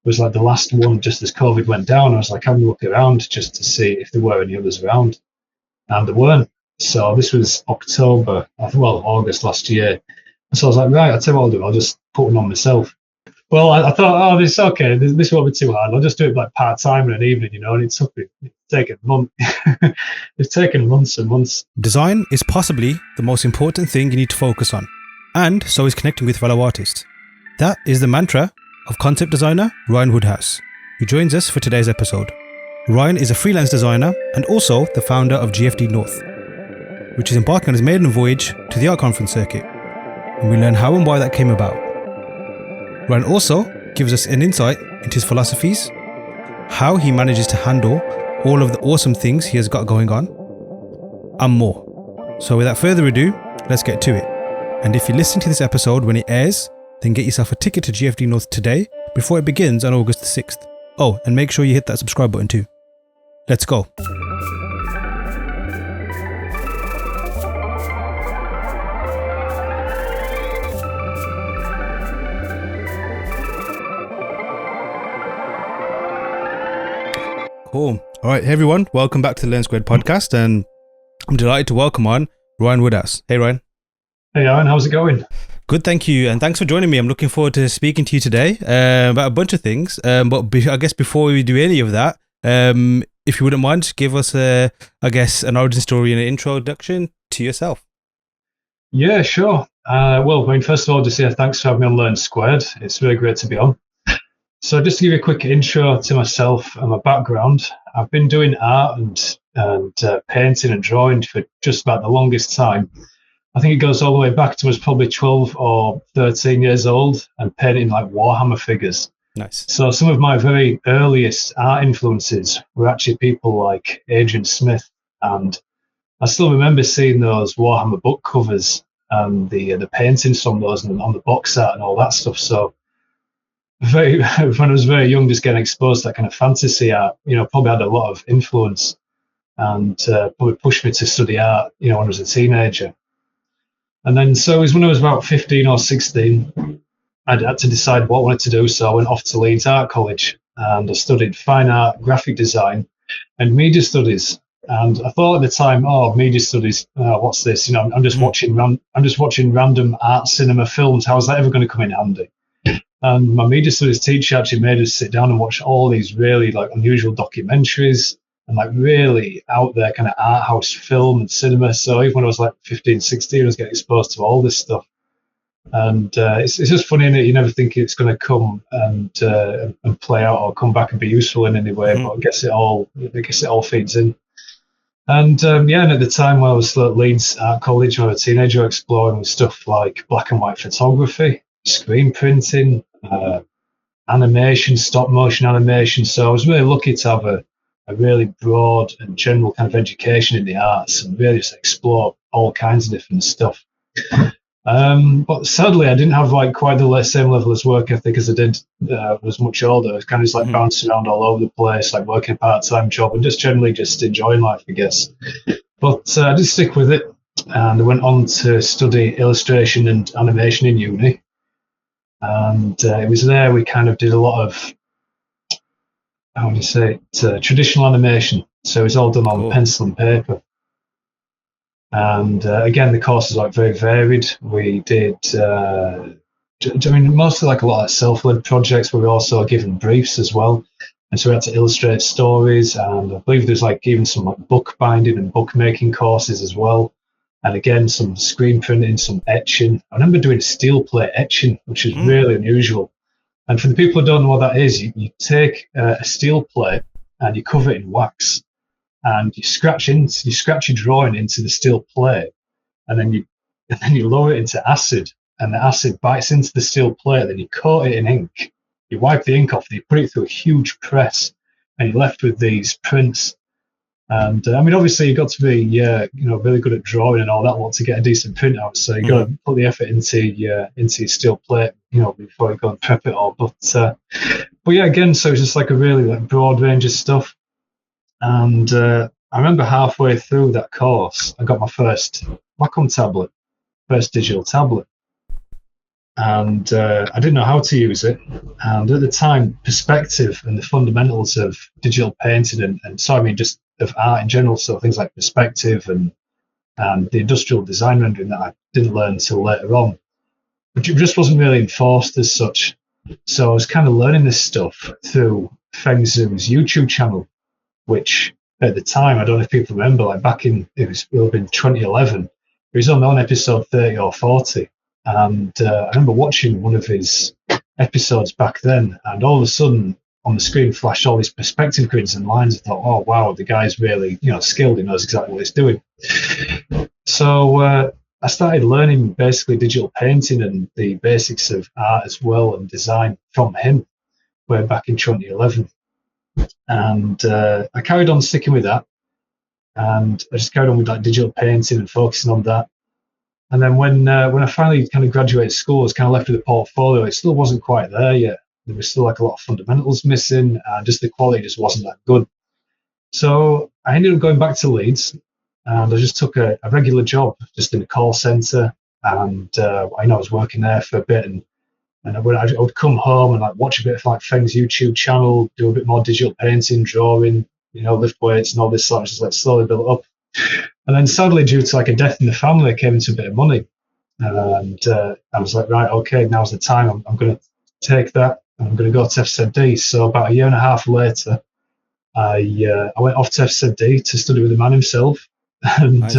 was like the last one just as COVID went down. I was like having a look around just to see if there were any others around, and there weren't. So this was August last year. So I was like, right, I'll tell you what I'll do. I'll just put one on myself. Well, I thought, oh, this is okay. This won't be too hard. I'll just do it like part time in an evening, and it took me. It's taken months. It's taken months and months. Design is possibly the most important thing you need to focus on, and so is connecting with fellow artists. That is the mantra of concept designer Ryan Woodhouse, who joins us for today's episode. Ryan is a freelance designer and also the founder of GFD North, which is embarking on his maiden voyage to the art conference circuit, and we learn how and why that came about. Ryan also gives us an insight into his philosophies, how he manages to handle all of the awesome things he has got going on, and more. So without further ado, let's get to it. And if you listen to this episode when it airs, then get yourself a ticket to GFD North today before it begins on August the 6th. Oh, and make sure you hit that subscribe button too. Let's go. Cool. All right, hey everyone, welcome back to the Learn Squared podcast, and I'm delighted to welcome on Ryan Woodhouse. Hey Ryan. Hey Aaron, how's it going? Good, thank you, and thanks for joining me. I'm looking forward to speaking to you today about a bunch of things, but I guess before we do any of that, if you wouldn't mind, give us an origin story and an introduction to yourself. Yeah, sure. First of all, just thanks for having me on Learn Squared. It's really great to be on. So just to give you a quick intro to myself and my background, I've been doing art and painting and drawing for just about the longest time. I think it goes all the way back to I was probably 12 or 13 years old and painting like Warhammer figures. Nice. So some of my very earliest art influences were actually people like Agent Smith, and I still remember seeing those Warhammer book covers and the paintings from those and on the box art and all that stuff. So when I was very young, just getting exposed to that kind of fantasy art, probably had a lot of influence and probably pushed me to study art, when I was a teenager. And then, so it was when I was about 15 or 16, I had to decide what I wanted to do. So I went off to Leeds Art College and I studied fine art, graphic design, and media studies. And I thought at the time, media studies, what's this? I'm just watching random art cinema films. How is that ever going to come in handy? And my media studies teacher actually made us sit down and watch all these really like unusual documentaries and like really out there kind of art house film and cinema. So even when I was like 15, 16, I was getting exposed to all this stuff. And it's just funny, innit? You never think it's going to come and play out or come back and be useful in any way, but I guess it all feeds in. And and at the time when I was at Leeds Art College, when I was a teenager, exploring stuff like black and white photography, screen printing, animation, stop motion animation. So I was really lucky to have a really broad and general kind of education in the arts and really just explore all kinds of different stuff. But sadly, I didn't have like quite the same level of work ethic as I did when I was much older. I was kind of just like bouncing around all over the place, like working a part-time job and just generally just enjoying life, I guess. But I did stick with it, and I went on to study illustration and animation in uni. And it was there we kind of did a lot of, traditional animation. So it was all done on pencil and paper. And again, the course is like very varied. We did, mostly like a lot of self-led projects, but we also given briefs as well. And so we had to illustrate stories, and I believe there's like even some like book binding and bookmaking courses as well. And again, some screen printing, some etching. I remember doing steel plate etching, which is really unusual. And for the people who don't know what that is, you take a steel plate and you cover it in wax, and you scratch your drawing into the steel plate, and then you lower it into acid, and the acid bites into the steel plate. Then you coat it in ink. You wipe the ink off, and you put it through a huge press, and you're left with these prints. And obviously you've got to be, really good at drawing and all that lot to get a decent print out. So you've got to put the effort into your steel plate, before you go and prep it all. But yeah, again, so it's just like a really like broad range of stuff. And I remember halfway through that course, I got my first Wacom tablet, first digital tablet. and I didn't know how to use it. And at the time, perspective and the fundamentals of digital painting and so I mean just of art in general, so things like perspective and the industrial design rendering that I didn't learn until later on, which just wasn't really enforced as such. So I was kind of learning this stuff through Feng Zhu's YouTube channel, which at the time, I don't know if people remember, like back in, it would have been 2011, he was on episode 30 or 40. And I remember watching one of his episodes back then, and all of a sudden on the screen flashed all these perspective grids and lines. I thought, oh, wow, the guy's really, skilled. He knows exactly what he's doing. So I started learning basically digital painting and the basics of art as well and design from him way back in 2011. And I carried on sticking with that. And I just carried on with like digital painting and focusing on that. And then when I finally kind of graduated school, I was kind of left with a portfolio. It still wasn't quite there yet. There was still like a lot of fundamentals missing, and just the quality just wasn't that good. So I ended up going back to Leeds, and I just took a regular job just in a call centre. And I was working there for a bit, and I would come home and like watch a bit of like Feng's YouTube channel, do a bit more digital painting, drawing, lift weights and all this sort of just like slowly build up. And then sadly, due to like a death in the family, I came into a bit of money. And I was like, right, okay, now's the time. I'm going to take that. I'm going to go to FZD. So about a year and a half later, I went off to FZD to study with the man himself. And, Nice.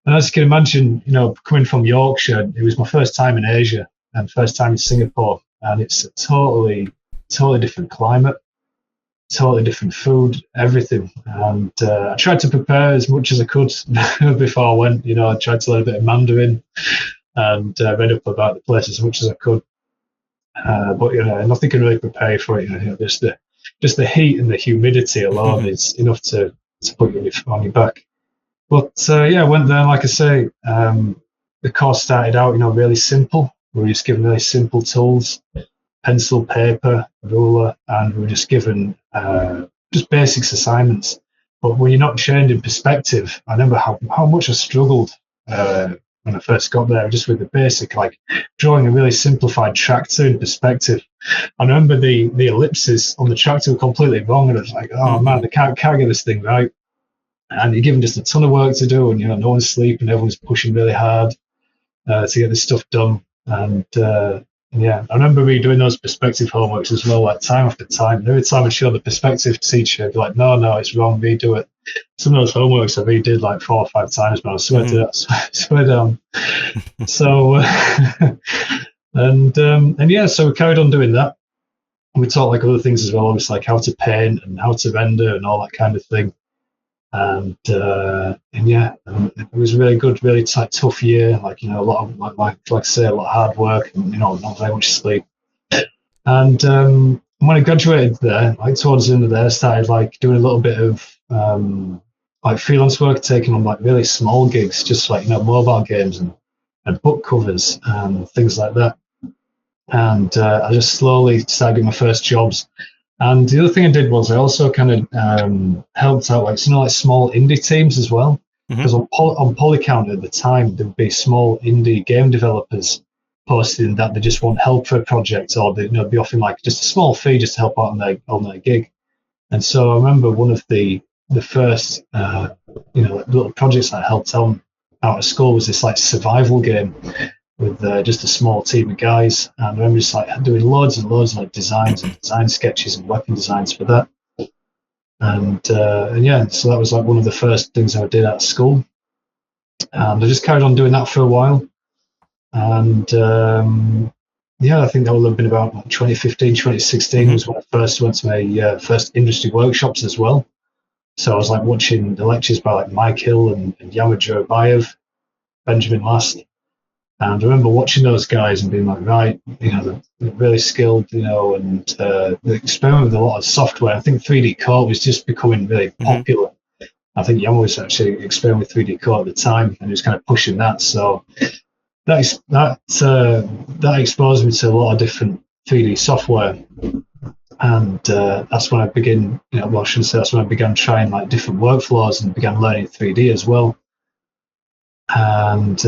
And as you can imagine, coming from Yorkshire, it was my first time in Asia and first time in Singapore. And it's a totally different climate, totally different food, everything. And I tried to prepare as much as I could before I went. I tried to learn a bit of Mandarin and read up about the place as much as I could. But nothing can really prepare you for it. Just the heat and the humidity alone is enough to put you on your back. But I went there. And like I say, the course started out, really simple. We were just given really simple tools. Pencil, paper, ruler, and we were just given just basics assignments. But when you're not trained in perspective, I remember how much I struggled when I first got there, just with the basic, like drawing a really simplified tractor in perspective. I remember the ellipses on the tractor were completely wrong, and I was like, oh man, I can't get this thing right. And you're given just a ton of work to do, and no one's sleeping, everyone's pushing really hard to get this stuff done. And I remember me doing those perspective homeworks as well, like time after time. And every time I'd show the perspective teacher, I'd be like, no, it's wrong, redo it. Some of those homeworks I redid like 4 or 5 times, but I swear to that, swear down. So, so we carried on doing that. We taught like other things as well, obviously like how to paint and how to render and all that kind of thing. And it was a really good, really tough year. Like a lot of like I say, a lot of hard work and not very much sleep. And when I graduated there, like towards the end of there, I started like doing a little bit of like freelance work, taking on like really small gigs, just like mobile games and book covers and things like that. And I just slowly started getting my first jobs. And the other thing I did was I also kind of helped out like small indie teams as well. Because on Polycount at the time, there would be small indie game developers posting that they just want help for a project, or they be offering like just a small fee just to help out on their gig. And so I remember one of the first like little projects that I helped out of school was this like survival game with just a small team of guys. And I remember just like doing loads and loads of like designs and design sketches and weapon designs for that. And so that was like one of the first things I did at school. And I just carried on doing that for a while. And I think that would have been about 2015, 2016 was when I first went to my first industry workshops as well. So I was like watching the lectures by like Mike Hill and Yamajiro Bayev, Benjamin Last. And I remember watching those guys and being like, right, they're really skilled, and they experiment with a lot of software. I think 3D Coat was just becoming really popular. I think Yama was actually experimenting with 3D Coat at the time, and he was kind of pushing that. So that exposed me to a lot of different 3D software. And that's when I began, that's when I began trying like different workflows and began learning 3D as well. And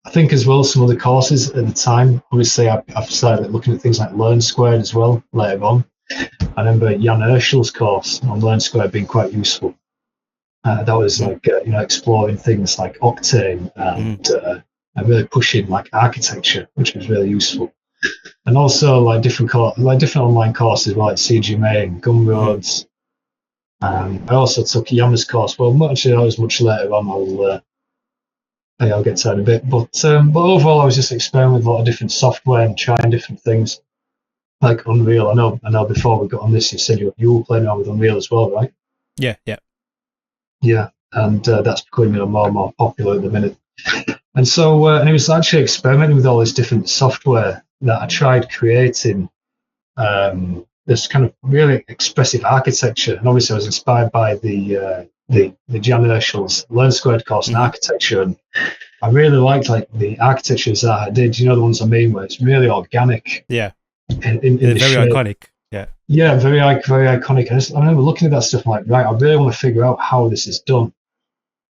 I think as well some other courses at the time. Obviously, I've started looking at things like Learn Squared as well later on. I remember Jan Urschel's course on Learn Squared being quite useful. That was like exploring things like Octane and really pushing like architecture, which was really useful. And also like different online courses like CGMA and Gumroads. I also took Yama's course, but actually that was much later on. I'll get to that in a bit. But overall, I was just experimenting with a lot of different software and trying different things, like Unreal. I know. Before we got on this, you said you were playing around with Unreal as well, right? Yeah. Yeah, and that's becoming more and more popular at the minute. And so, and it was actually experimenting with all this different software that I tried creating. This kind of really expressive architecture, and obviously I was inspired by the Jan Urschel's Learn Squared course in architecture, and I really liked like the architectures that I did. You know, the ones I mean, where it's really organic. Yeah, in very shape. Iconic. Yeah, yeah, very iconic. I remember looking at that stuff like, right, I really want to figure out how this is done,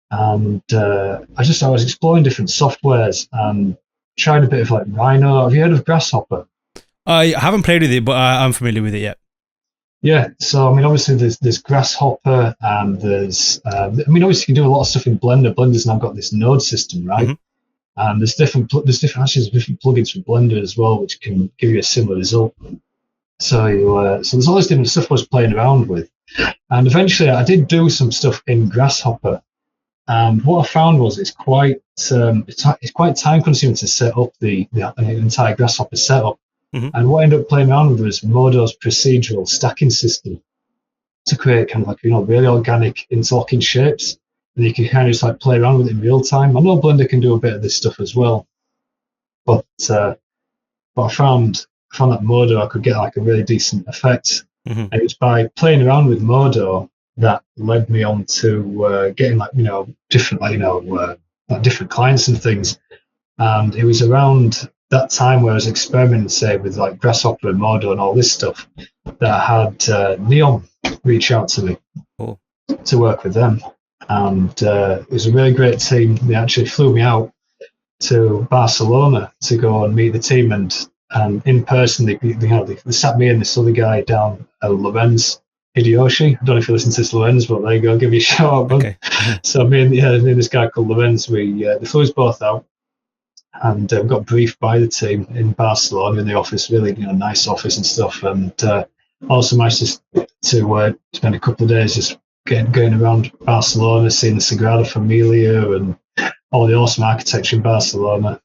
and I was exploring different softwares and tried a bit of like Rhino. Have you heard of Grasshopper? I haven't played with it, but I'm familiar with it. Yeah. Yeah, so I mean, obviously there's Grasshopper and there's obviously you can do a lot of stuff in Blender. Blender's now got this node system, right? And there's different plugins for Blender as well, which can give you a similar result. So there's all this different stuff I was playing around with, and eventually I did do some stuff in Grasshopper. And what I found was it's quite time consuming to set up the entire Grasshopper setup. And what I ended up playing around with was Modo's procedural stacking system to create kind of like, really organic interlocking shapes. And you can kind of just like play around with it in real time. I know Blender can do a bit of this stuff as well, but I found that Modo I could get like a really decent effect. And it was by playing around with Modo that led me on to getting like, different clients and things. And it was around that time where I was experimenting, say, with like Grasshopper and Modo and all this stuff, that I had Neon reach out to me to work with them. And it was a really great team. They actually flew me out to Barcelona to go and meet the team, and in person they sat me and this other guy down, Lorenz Hideyoshi. I don't know if you listen to this, Lorenz, but there you go, give you a shout out, bud. Okay. So me and this guy called Lorenz, they flew us both out. And got briefed by the team in Barcelona in the office, really nice office and stuff. And also managed to spend a couple of days just going around Barcelona, seeing the Sagrada Familia and all the awesome architecture in Barcelona.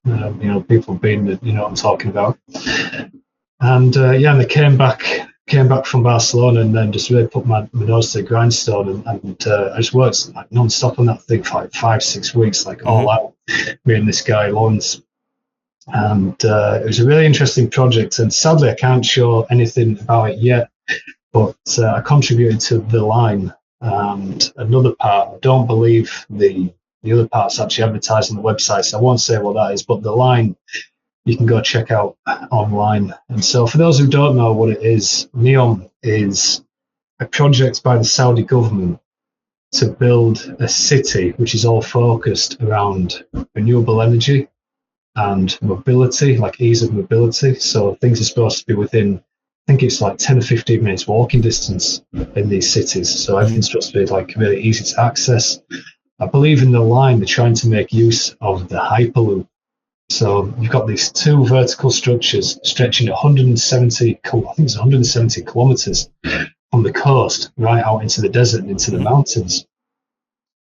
People have been, what I'm talking about. And and they came back from Barcelona and then just really put my nose to the grindstone and I just worked like non-stop on that thing for like 5-6 weeks, like all out, me and this guy Lawrence. And it was a really interesting project, and sadly I can't show anything about it yet, but I contributed to the line and another part. I don't believe the other part's actually advertised on the website, so I won't say what that is, but the line you can go check out online. And so for those who don't know what it is, NEOM is a project by the Saudi government to build a city which is all focused around renewable energy and mobility, like ease of mobility. So things are supposed to be within, I think it's like 10 or 15 minutes walking distance in these cities. So everything's supposed to be like really easy to access. I believe in the line, they're trying to make use of the Hyperloop. So you've got these two vertical structures stretching 170 kilometers from the coast right out into the desert and into the mountains.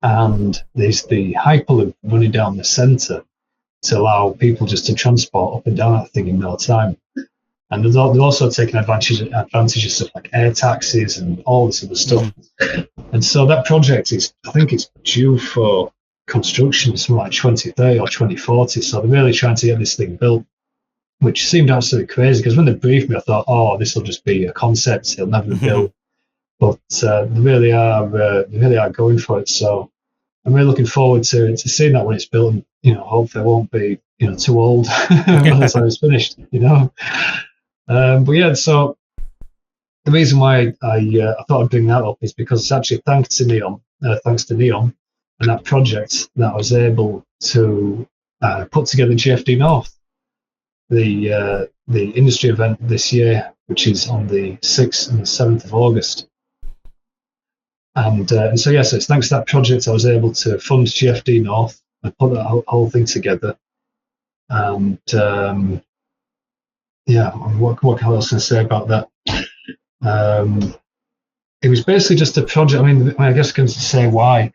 And there's the Hyperloop running down the center to allow people just to transport up and down that thing in no time. And they're also taking advantage of stuff like air taxis and all this other stuff. And so that project I think it's due for construction something like 2030 or 2040. So they're really trying to get this thing built, which seemed absolutely crazy because when they briefed me, I thought, oh, this will just be a concept, it'll never be built. But they really are going for it. So I'm really looking forward to seeing that when it's built, and hopefully it won't be too old by the time it's finished. But yeah, so the reason why I thought I'd bring that up is because it's actually thanks to Neon and that project that I was able to put together GFD North, the industry event this year, which is on the 6th and 7th of August. And so, yes, it's thanks to that project I was able to fund GFD North and put that whole thing together. And what else can I say about that? It was basically just a project. I guess I can say why.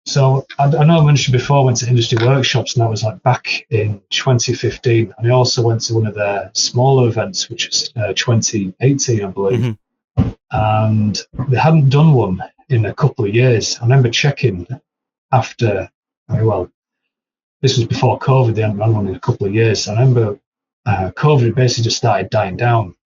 So I know I mentioned before I went to industry workshops, and that was like back in 2015. And I also went to one of their smaller events, which was 2018, I believe. Mm-hmm. And they hadn't done one in a couple of years. I remember checking after, this was before COVID, they hadn't run one in a couple of years. I remember COVID basically just started dying down.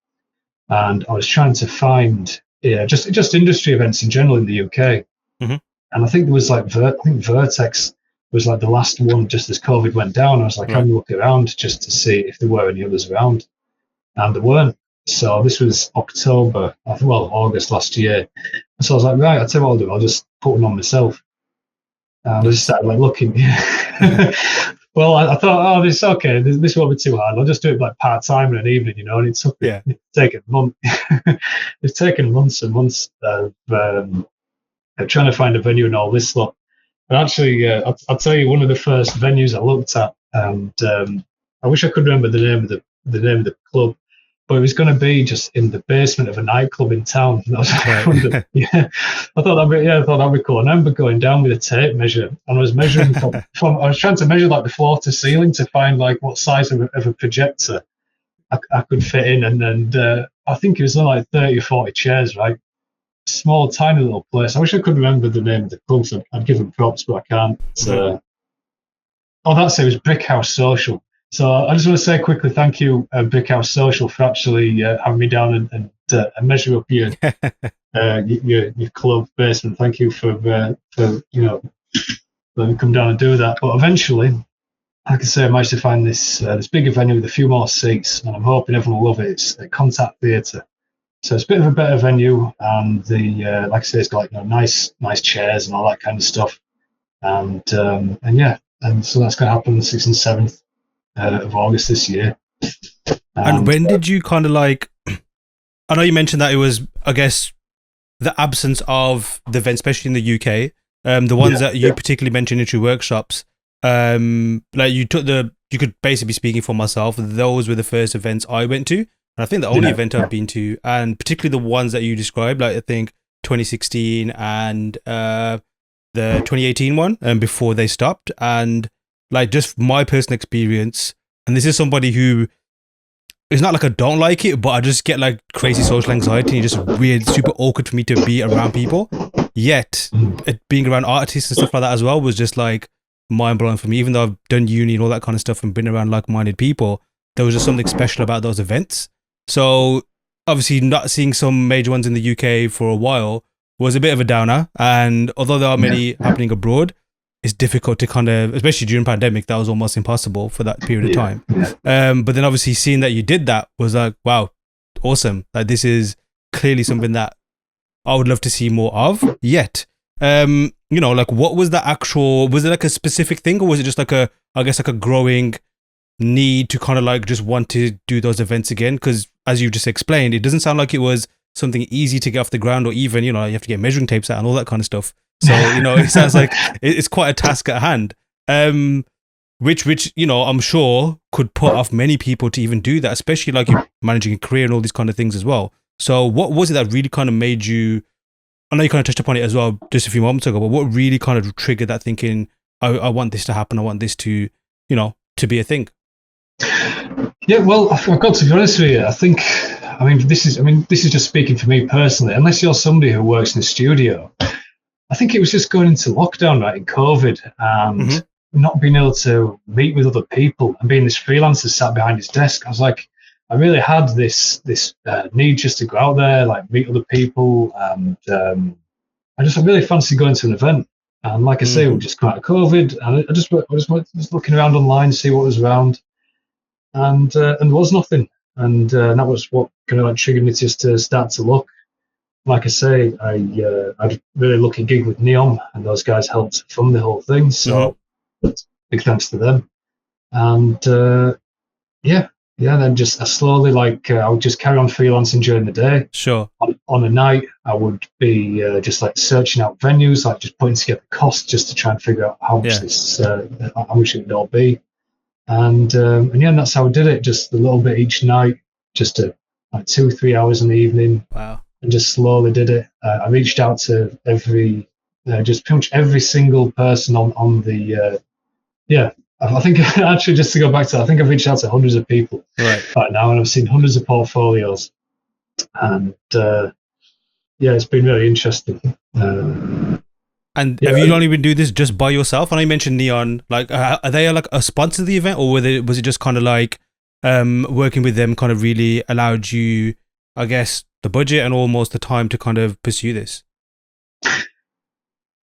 And I was trying to find just industry events in general in the UK. Mm-hmm. And I think there was Vertex was like the last one just as COVID went down. I was like, right. Having a look around just to see if there were any others around. And there weren't. So this was August last year. And so I was like, right, I'll tell you what I'll do. I'll just put one on myself. And I just started looking. Well, I thought, this is okay. This won't be too hard. I'll just do it like part-time in an evening, and it's taken months. It's taken months and months of trying to find a venue and all this lot. But actually, I'll tell you one of the first venues I looked at, and I wish I could remember the name of the club, but it was going to be just in the basement of a nightclub in town. And I was like, I thought that'd be cool. And I remember going down with a tape measure, and I was measuring I was trying to measure like the floor to ceiling to find like what size of a projector I could fit in, and then I think it was like 30 or 40 chairs, right? Small, tiny little place. I wish I could remember the name of the club, so I'd give them props, but I can't. That's it. It was Brick House Social. So I just want to say quickly, thank you, Brick House Social, for actually having me down and measure up your club basement. Thank you for letting me come down and do that. But eventually, like I say, I managed to find this bigger venue with a few more seats, and I'm hoping everyone will love it. It's a Contact Theatre. So it's a bit of a better venue, and like I say, it's got like nice chairs and all that kind of stuff. And so that's going to happen the 6th and 7th of August this year. And when did you kind of like? I know you mentioned that it was, I guess, the absence of the event, especially in the UK. The ones that you particularly mentioned into workshops. Like you could basically be speaking for myself. Those were the first events I went to. And I think the only event I've been to, and particularly the ones that you described, like I think 2016 and the 2018 one, before they stopped. And like just my personal experience, and this is somebody who, it's not like I don't like it, but I just get like crazy social anxiety, and it's just weird, super awkward for me to be around people. Yet, being around artists and stuff like that as well was just like mind-blowing for me. Even though I've done uni and all that kind of stuff and been around like-minded people, there was just something special about those events. So obviously not seeing some major ones in the UK for a while was a bit of a downer. And although there are many happening abroad, it's difficult to kind of, especially during pandemic, that was almost impossible for that period of time. But then obviously seeing that you did that was like, wow, awesome. Like this is clearly something that I would love to see more of. Yet, like what was the actual, was it like a specific thing, or was it just like a growing need to kind of like just want to do those events again? Because as you just explained, it doesn't sound like it was something easy to get off the ground, or even, you have to get measuring tapes out and all that kind of stuff. So, it sounds like it's quite a task at hand, which, I'm sure could put off many people to even do that, especially like you're managing a career and all these kind of things as well. So what was it that really kind of made you, I know you kind of touched upon it as well just a few moments ago, but what really kind of triggered that thinking, I want this to happen, I want this to, to be a thing? Yeah, well, I've got to be honest with you. This is just speaking for me personally. Unless you're somebody who works in a studio, I think it was just going into lockdown, right, in COVID, and not being able to meet with other people and being this freelancer sat behind his desk. I was like, I really had this need just to go out there, like meet other people, and I really fancied going to an event. And like I say, we just come out of COVID, and I just looking around online to see what was around, and there was nothing. And that was what kind of like triggered me just to start to look. Like I say, I had a really lucky gig with Neon, and those guys helped fund the whole thing. So big thanks to them. And then just I slowly I would just carry on freelancing during the day. Sure. On a night, I would be just like searching out venues, like just putting together costs just to try and figure out how much how much it would all be. And that's how I did it. Just a little bit each night, just like 2-3 hours in the evening. Wow. And just slowly did it. I reached out to just pretty much every single person on the I think actually, just to go back to that, I think I've reached out to hundreds of people right now, and I've seen hundreds of portfolios, and it's been really interesting. And have you only been doing this just by yourself? I know you mentioned Neon. Like, are they like a sponsor of the event, or was it just kind of like working with them kind of really allowed you, I guess, the budget and almost the time to kind of pursue this?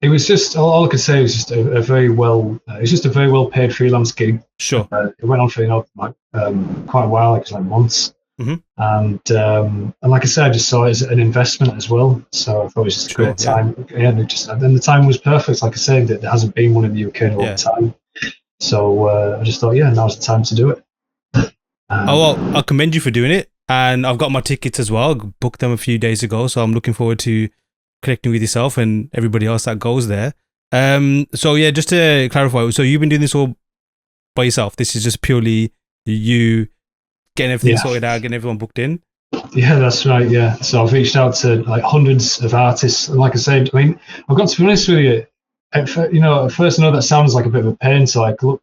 It was just all I could say was just a very well. It's just a very well paid freelance gig. Sure. It went on for quite a while, like months. Mm-hmm. And like I said, I just saw it as an investment as well. So I thought it was just a great time. Yeah, and then the time was perfect. Like I said, there hasn't been one in the UK in a long time. So I just thought, now's the time to do it. I commend you for doing it. And I've got my tickets as well. Booked them a few days ago. So I'm looking forward to connecting with yourself and everybody else that goes there. So yeah, just to clarify, so you've been doing this all by yourself. This is just purely you getting everything sorted out, getting everyone booked in. Yeah, that's right. Yeah, so I've reached out to like hundreds of artists, and like I said, I mean, I've got to be honest with you. At first I know that sounds like a bit of a pain to like look,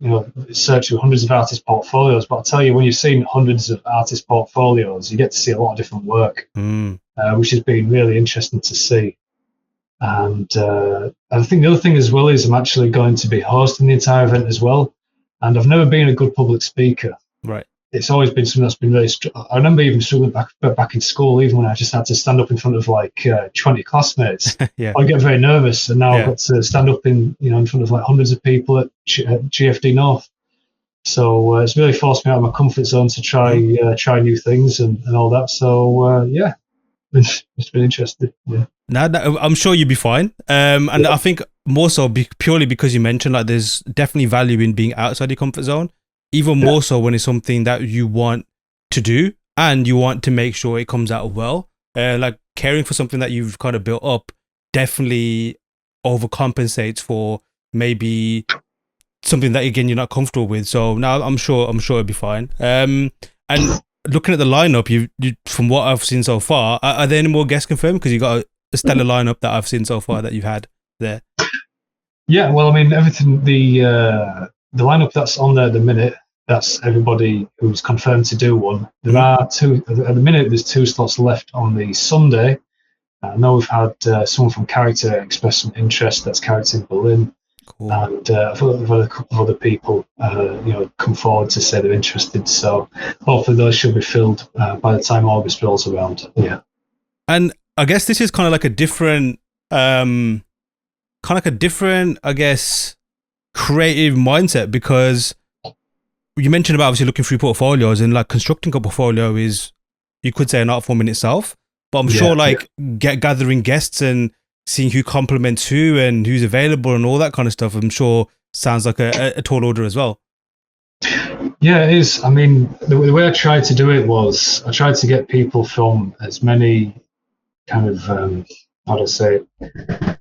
search through hundreds of artist portfolios. But I'll tell you, when you've seen hundreds of artist portfolios, you get to see a lot of different work, which has been really interesting to see. And I think the other thing as well is I'm actually going to be hosting the entire event as well. And I've never been a good public speaker. Right. It's always been something that's been really. I remember even struggling back in school, even when I just had to stand up in front of like 20 classmates. I'd get very nervous, and now I've got to stand up in front of like hundreds of people at GFD North. So it's really forced me out of my comfort zone to try new things and all that. So it's been interesting. Yeah. Now I'm sure you'll be fine. And I think more so purely because you mentioned like there's definitely value in being outside your comfort zone. Even more so when it's something that you want to do and you want to make sure it comes out well. Like caring for something that you've kind of built up definitely overcompensates for maybe something that again you're not comfortable with. So now I'm sure it'll be fine. And looking at the lineup, you from what I've seen so far, are there any more guests confirmed? Because you got a stellar lineup that I've seen so far that you've had there. Yeah, well, I mean everything. The lineup that's on there at the minute, that's everybody who's confirmed to do one. There are two, at the minute there's 2 slots left on the Sunday. I know we've had someone from Character express some interest, that's Character in Berlin. Cool. And I've had a couple of other people come forward to say they're interested. So hopefully those should be filled by the time August rolls around. Yeah. And I guess this is kind of like a different, I guess, creative mindset, because you mentioned about obviously looking through portfolios, and like constructing a portfolio is, you could say, an art form in itself. But I'm sure gathering guests and seeing who complements who and who's available and all that kind of stuff, I'm sure sounds like a tall order as well. Yeah, it is. I mean, the way I tried to do it was I tried to get people from as many kind of, how do I say it?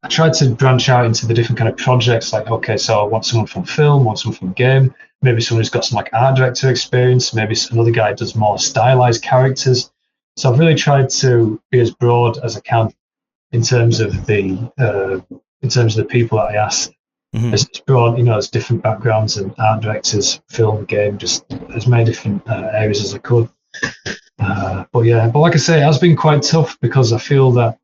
I tried to branch out into the different kind of projects. Like, okay, so I want someone from film, I want someone from game, maybe someone who's got some like art director experience, maybe another guy does more stylized characters. So I've really tried to be as broad as I can in terms of the people that I asked. As broad, as different backgrounds and art directors, film, game, just as many different areas as I could. But like I say, it has been quite tough, because I feel that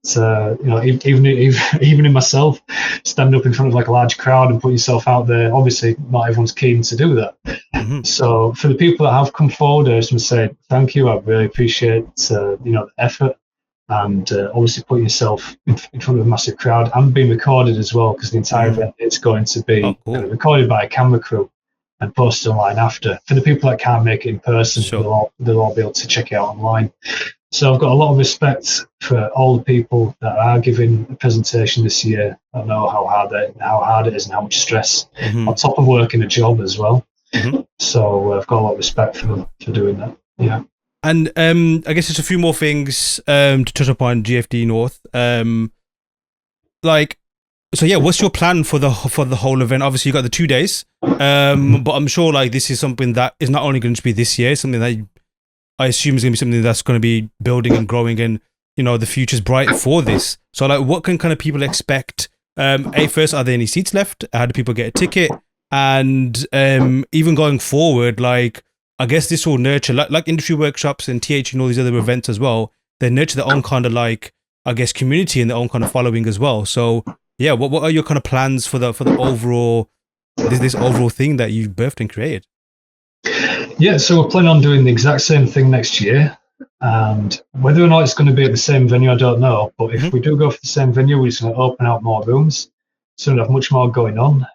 even in myself, standing up in front of like a large crowd and putting yourself out there, obviously not everyone's keen to do that. So for the people that have come forward, I just want to say thank you. I really appreciate the effort, and obviously putting yourself in front of a massive crowd and being recorded as well, because the entire event is going to be recorded by a camera crew and posted online after. For the people that can't make it in person, they'll all be able to check it out online. So I've got a lot of respect for all the people that are giving a presentation this year. I know how hard it is and how much stress on top of working a job as well. So I've got a lot of respect for them for doing that. Yeah. And I guess there's a few more things to touch upon GFD North. What's your plan for the whole event? Obviously, you got the 2 days, but I'm sure like this is something that is not only going to be this year, something that I assume is going to be something that's going to be building and growing, and the future's bright for this. So like, what can kind of people expect? First, are there any seats left? How do people get a ticket? And even going forward, like, I guess this will nurture like industry workshops and TH and all these other events as well. They nurture their own kind of like, I guess, community and their own kind of following as well. So yeah, what are your kind of plans for the overall this overall thing that you've birthed and created? Yeah, so we're planning on doing the exact same thing next year, and whether or not it's going to be at the same venue, I don't know. But if we do go for the same venue, we're just going to open out more rooms, so we'll have much more going on.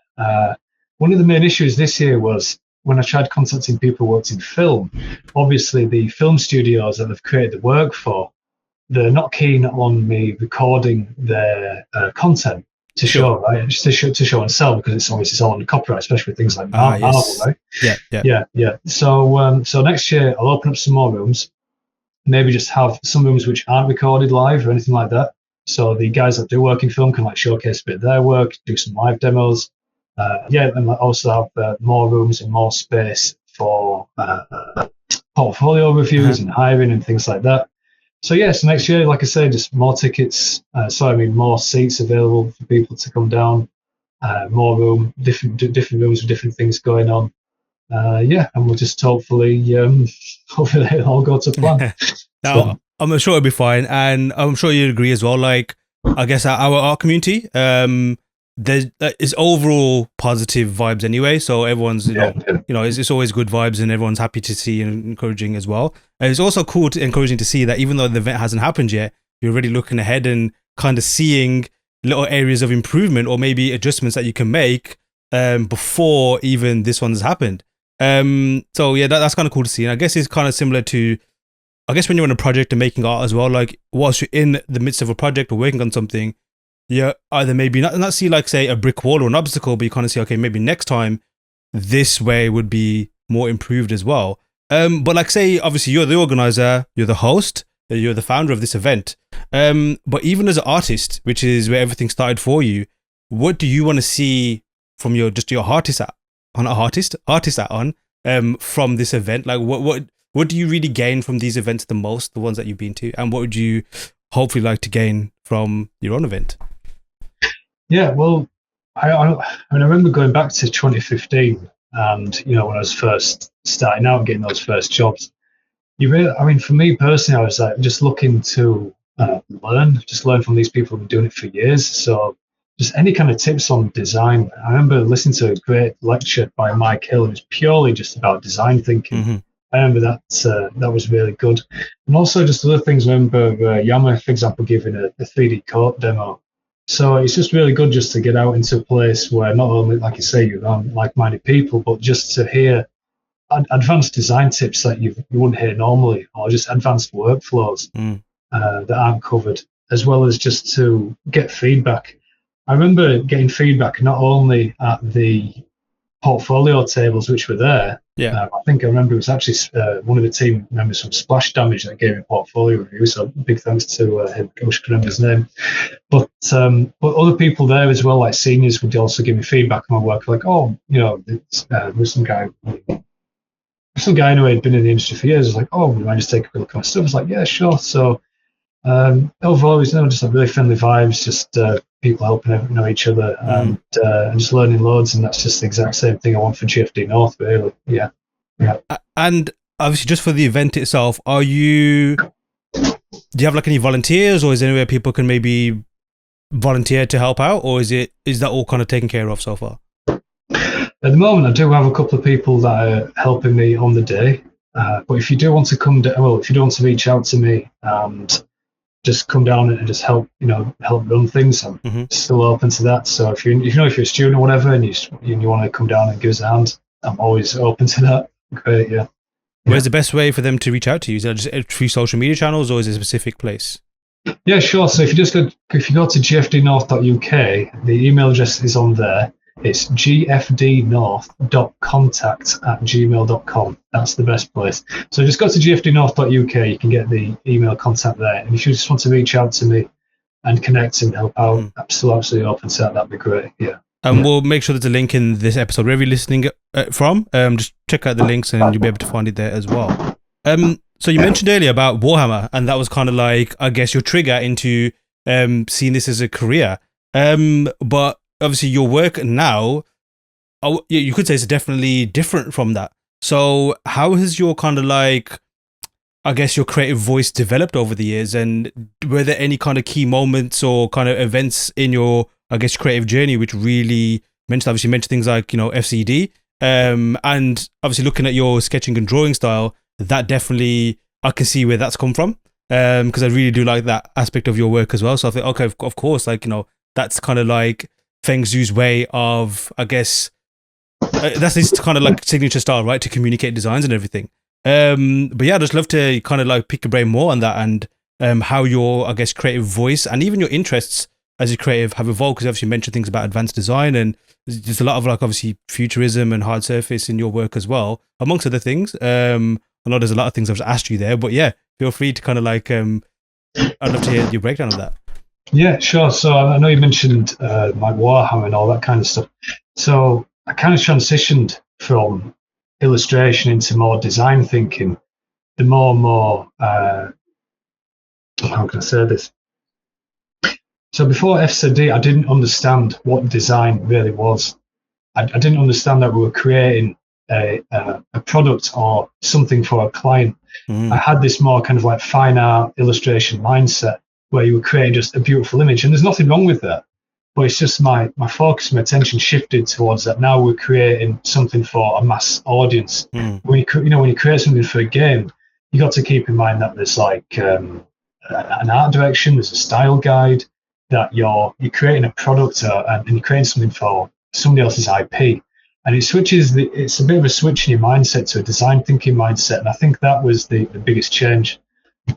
One of the main issues this year was when I tried contacting people who worked in film. Obviously, the film studios that they've created the work for, they're not keen on me recording their content to show, right? Just to show and sell, because it's obviously all under copyright, especially with things like Marvel, right? Yeah. So next year I'll open up some more rooms, maybe just have some rooms which aren't recorded live or anything like that. So the guys that do work in film can like showcase a bit of their work, do some live demos. And also have more rooms and more space for portfolio reviews and hiring and things like that. So next year, like I say, just more tickets. More seats available for people to come down. More room, different rooms with different things going on. And we'll just hopefully it'll all go to plan. Now, I'm sure it'll be fine, and I'm sure you'd agree as well. Like, I guess our art community, there's overall positive vibes anyway. So everyone's, it's always good vibes, and everyone's happy to see and encouraging as well. And it's also encouraging to see that even though the event hasn't happened yet, you're already looking ahead and kind of seeing little areas of improvement or maybe adjustments that you can make before even this one's happened. That's kind of cool to see. And I guess it's kind of similar to, I guess, when you're on a project and making art as well, like whilst you're in the midst of a project or working on something, either maybe not see like, say, a brick wall or an obstacle, but you kind of see, okay, maybe next time this way would be more improved as well. But like, say, obviously you're the organizer, you're the host, you're the founder of this event. But even as an artist, which is where everything started for you, what do you want to see from your artist hat on from this event? Like, what do you really gain from these events the most, the ones that you've been to, and what would you hopefully like to gain from your own event? Yeah, well, I remember going back to 2015, and when I was first starting out and getting those first jobs, for me personally, I was like just looking to learn from these people who've been doing it for years. So just any kind of tips on design. I remember listening to a great lecture by Mike Hill. It was purely just about design thinking. I remember that was really good. And also just other things. I remember Yama, for example, giving a 3D coat demo. So it's just really good just to get out into a place where not only, like you say, you're around like-minded people, but just to hear advanced design tips that you wouldn't hear normally, or just advanced workflows that aren't covered, as well as just to get feedback. I remember getting feedback not only at the portfolio tables which were there. I think I remember it was actually one of the team members from Splash Damage that gave me a portfolio review. So big thanks to him. I wish I could remember his name. But other people there as well, like seniors, would also give me feedback on my work. Like, there's some guy anyway who'd been in the industry for years. I was like, oh, would I just take a look at my stuff? I was like, yeah, sure. So overall, it was just like really friendly vibes, just people helping each other and just learning loads, and that's just the exact same thing I want for GFD North, really. Yeah. And obviously, just for the event itself, do you have like any volunteers, or is there anywhere people can maybe volunteer to help out, or is that all kind of taken care of so far? At the moment, I do have a couple of people that are helping me on the day, but if you do want to if you do want to reach out to me and just come down and just help run things, I'm still open to that. So if you're a student or whatever, and you want to come down and give us a hand, I'm always open to that. Great, yeah. Where's the best way for them to reach out to you? Is that just through social media channels, or is it a specific place? Yeah, sure. So if you go to gfdnorth.uk, the email address is on there. It's gfdnorth.contact@gmail.com. That's the best place. So just go to gfdnorth.uk. You can get the email contact there. And if you just want to reach out to me and connect and help out, absolutely open to that. That'd be great. Yeah. And we'll make sure there's a link in this episode wherever you're listening from. Just check out the links and you'll be able to find it there as well. So you mentioned earlier about Warhammer, and that was kind of like, I guess, your trigger into seeing this as a career. But obviously your work now, you could say it's definitely different from that. So how has your kind of like, I guess, your creative voice developed over the years? And were there any kind of key moments or kind of events in your, I guess, creative journey which really mentioned things like, FCD, and obviously looking at your sketching and drawing style, that definitely, I can see where that's come from, because I really do like that aspect of your work as well. So I think, okay, of course, like, that's kind of like Feng Zhu's way of, I guess, that's his kind of like signature style, right, to communicate designs and everything. But yeah, I'd just love to kind of like pick your brain more on that, and how your, I guess, creative voice and even your interests as a creative have evolved, because obviously you mentioned things about advanced design, and there's a lot of like obviously futurism and hard surface in your work as well, amongst other things. I know there's a lot of things I've just asked you there, but yeah, feel free to kind of like, I'd love to hear your breakdown of that. Yeah, sure. So I know you mentioned like Warhammer and all that kind of stuff. So I kind of transitioned from illustration into more design thinking. The more and more, how can I say this? So before FCD, I didn't understand what design really was. I didn't understand that we were creating a product or something for a client. I had this more kind of like fine art illustration mindset where you were creating just a beautiful image, and there's nothing wrong with that. But it's just my focus, my attention shifted towards that. Now we're creating something for a mass audience. When you create something for a game, you got to keep in mind that there's like an art direction, there's a style guide, that you're creating a product and you're creating something for somebody else's IP. And it's a bit of a switch in your mindset to a design thinking mindset. And I think that was the biggest change.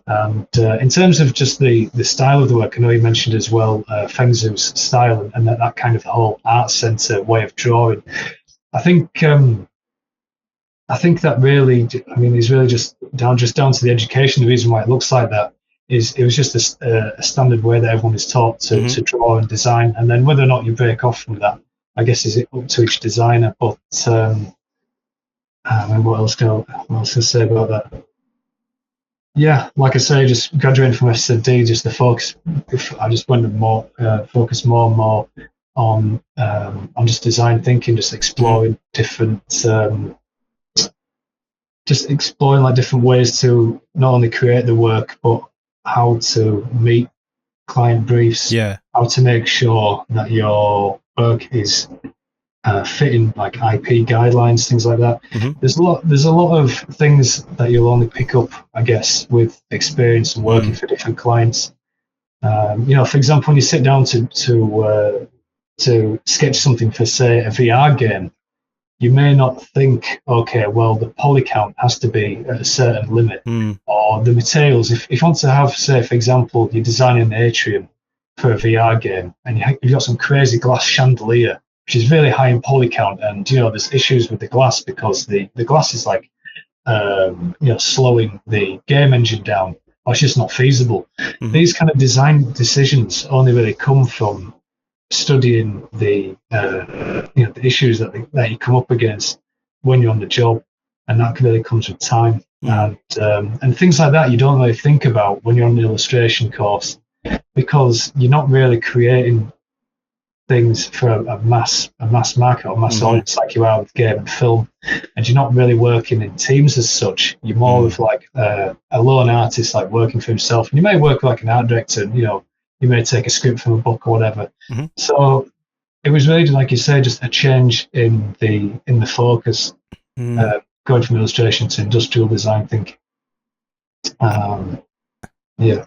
And in terms of just the style of the work, I know you mentioned as well Feng Zhu's style and that kind of whole art center way of drawing. I think that really, is really just down to the education. The reason why it looks like that is it was just a standard way that everyone is taught to draw and design. And then whether or not you break off from that, I guess, is it up to each designer. But what else can I say about that? Yeah, like I say, just graduating from FCD, just the focus. I just went more focus more and more on just design thinking, just exploring different, different ways to not only create the work, but how to meet client briefs. Yeah, how to make sure that your work is fitting like IP guidelines, things like that. There's a lot of things that you'll only pick up, I guess, with experience and working for different clients. For example, when you sit down to sketch something for, say, a VR game, you may not think, okay, well, the poly count has to be at a certain limit, or the materials. If you want to have, say, for example, you're designing an atrium for a VR game, and you've got some crazy glass chandelier, which is really high in poly count, and there's issues with the glass because the glass is like slowing the game engine down, or it's just not feasible. These kind of design decisions only really come from studying the issues that you come up against when you're on the job, and that really comes with time. And things like that you don't really think about when you're on the illustration course, because you're not really creating things for a mass market or mass audience like you are with game and film, and you're not really working in teams as such. You're more of like a lone artist, like working for himself, and you may work like an art director, you may take a script from a book or whatever. So it was really, like you say, just a change in the focus, going from illustration to industrial design thinking. Yeah.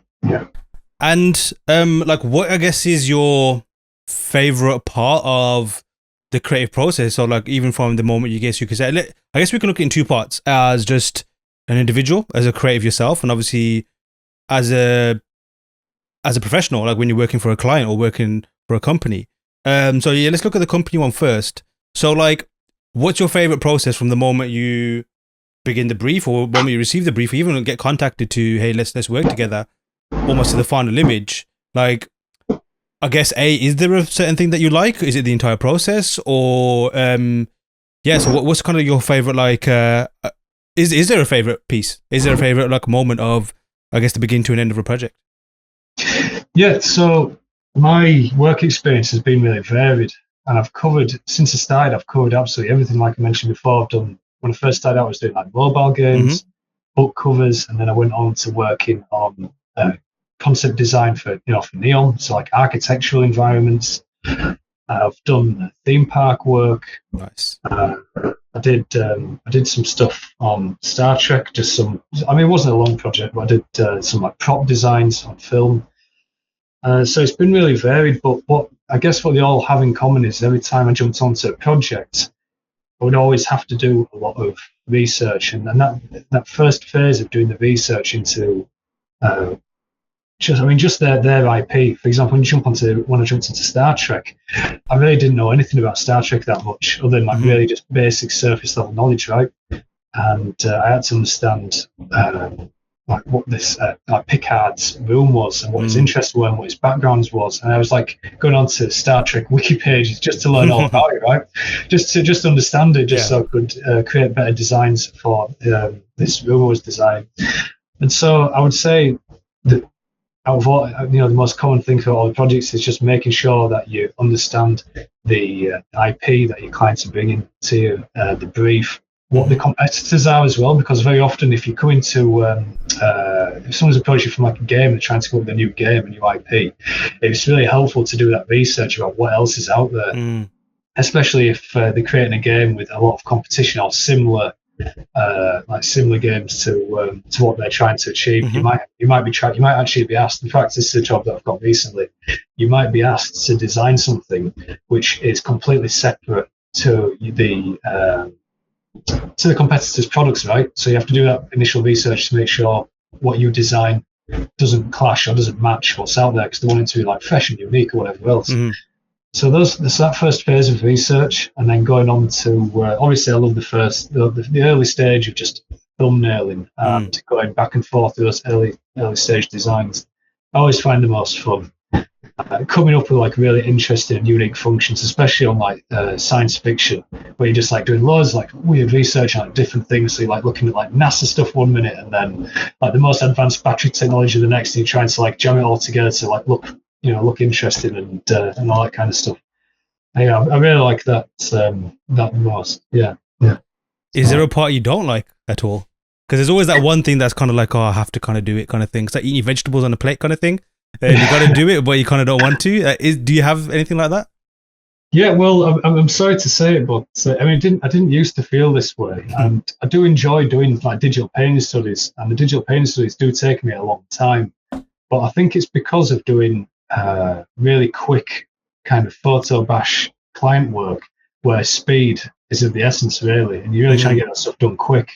And like, what I guess is your favorite part of the creative process? So like, even from the moment you could say, I guess we can look in two parts: as just an individual, as a creative yourself, and obviously as a professional, like when you're working for a client or working for a company. So yeah, let's look at the company one first. So like, what's your favorite process from the moment you begin the brief, or moment you receive the brief, or even get contacted to, hey, let's work together, almost to the final image? Like, I guess is there a certain thing that you like? Is it the entire process, or yeah? So what's kind of your favorite? Like, is there a favorite piece? Is there a favorite like moment of, I guess, the beginning to an end of a project? Yeah, so my work experience has been really varied, and I've covered, since I started, I've covered absolutely everything. Like I mentioned before, I've done, when I first started out, I was doing like mobile games, book covers, and then I went on to working on concept design for Neon, so like architectural environments. I've done theme park work. Nice. I did some stuff on Star Trek, just some. I mean, it wasn't a long project, but I did some like prop designs on film. So it's been really varied, but what they all have in common is every time I jumped onto a project, I would always have to do a lot of research, and that first phase of doing the research into just their IP. For example, when I jumped into Star Trek, I really didn't know anything about Star Trek that much, other than like really just basic surface level knowledge, right? And I had to understand like what this like Picard's room was, and what his interests were, and what his backgrounds was. And I was like going on to Star Trek wiki pages just to learn all about it, right? Just to understand it, so I could create better designs for this room I was designing. And so I would say that out of all, the most common thing for all the projects is just making sure that you understand the IP that your clients are bringing to you, the brief, what the competitors are as well, because very often if you come into if someone's approached you from like a game and trying to come up with a new game, a new IP, it's really helpful to do that research about what else is out there, especially if they're creating a game with a lot of competition or similar games to what they're trying to achieve. You might actually be asked. In fact, this is a job that I've got recently. You might be asked to design something which is completely separate to the competitors' products, right? So you have to do that initial research to make sure what you design doesn't clash or doesn't match what's out there, because they want it to be like fresh and unique or whatever else. So that first phase of research, and then going on to obviously I love the early stage of just thumbnailing and going back and forth through those early stage designs. I always find the most fun coming up with like really interesting, unique functions, especially on like science fiction, where you're just like doing loads of like weird research on like, different things. So you're like looking at like NASA stuff one minute, and then like the most advanced battery technology the next, and you're trying to like jam it all together to like look interesting and all that kind of stuff. Yeah, I really like that that most. Yeah. Is there a part you don't like at all? Because there's always that one thing that's kind of like, oh, I have to kind of do it kind of thing. It's like eating vegetables on a plate kind of thing. You got to do it, but you kind of don't want to. Do you have anything like that? Yeah, well, I'm sorry to say it, but I mean, I didn't used to feel this way, and I do enjoy doing like digital painting studies, and the digital painting studies do take me a long time. But I think it's because of doing really quick kind of photo bash client work, where speed is of the essence, really, and you really try to get that stuff done quick.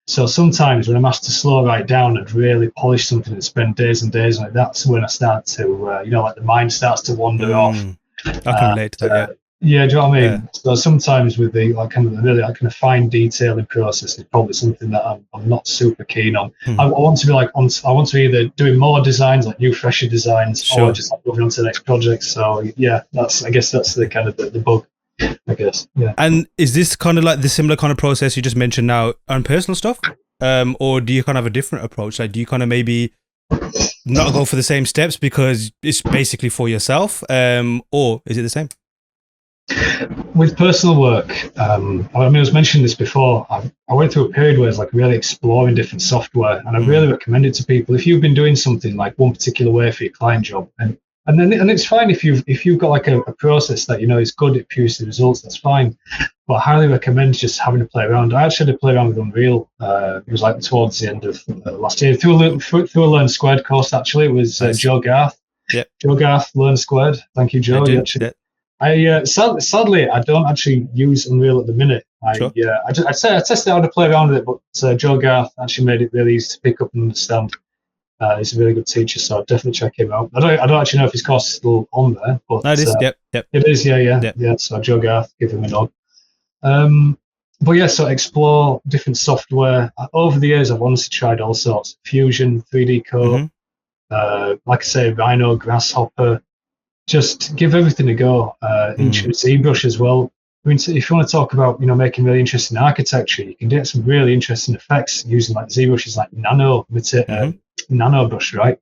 So sometimes when I'm asked to slow right down and really polish something and spend days and days on it, that's when I start to, like the mind starts to wander off. I can relate to that, yeah. Do you know what I mean? Yeah. So sometimes with the like kind of really like kind of fine detailing process is probably something that I'm not super keen on. I want to be like I want to be either doing more designs, like new, fresher designs, or just like moving on to the next project. So yeah, I guess that's the kind of the bug. I guess, yeah. And is this kind of like the similar kind of process you just mentioned now on personal stuff, or do you kind of have a different approach? Like, do you kind of maybe not go for the same steps because it's basically for yourself, or is it the same? With personal work, I mean, I was mentioning this before. I went through a period where I was like really exploring different software, and I really recommend it to people. If you've been doing something like one particular way for your client job, and it's fine if you've got like a process that is good, it produces results, that's fine. But I highly recommend just having to play around. I actually had to play around with Unreal. It was like towards the end of last year through a Learn Squared course. Actually, it was Joe Garth. Yeah, Joe Garth, Learn Squared. Thank you, Joe. Sadly, I don't actually use Unreal at the minute. I tested out to play around with it, but Joe Garth actually made it really easy to pick up and understand. He's a really good teacher, so I'd definitely check him out. I don't actually know if his course is still on there, but No, it is. Yep. it is. Yeah. Yep. So Joe Garth, give him a nod. But yeah, so explore different software. Over the years, I've honestly tried all sorts: Fusion, 3D Code, like I say, Rhino, Grasshopper. Just give everything a go. ZBrush as well. I mean, if you want to talk about, making really interesting architecture, you can get some really interesting effects using like ZBrush is like nano brush, right?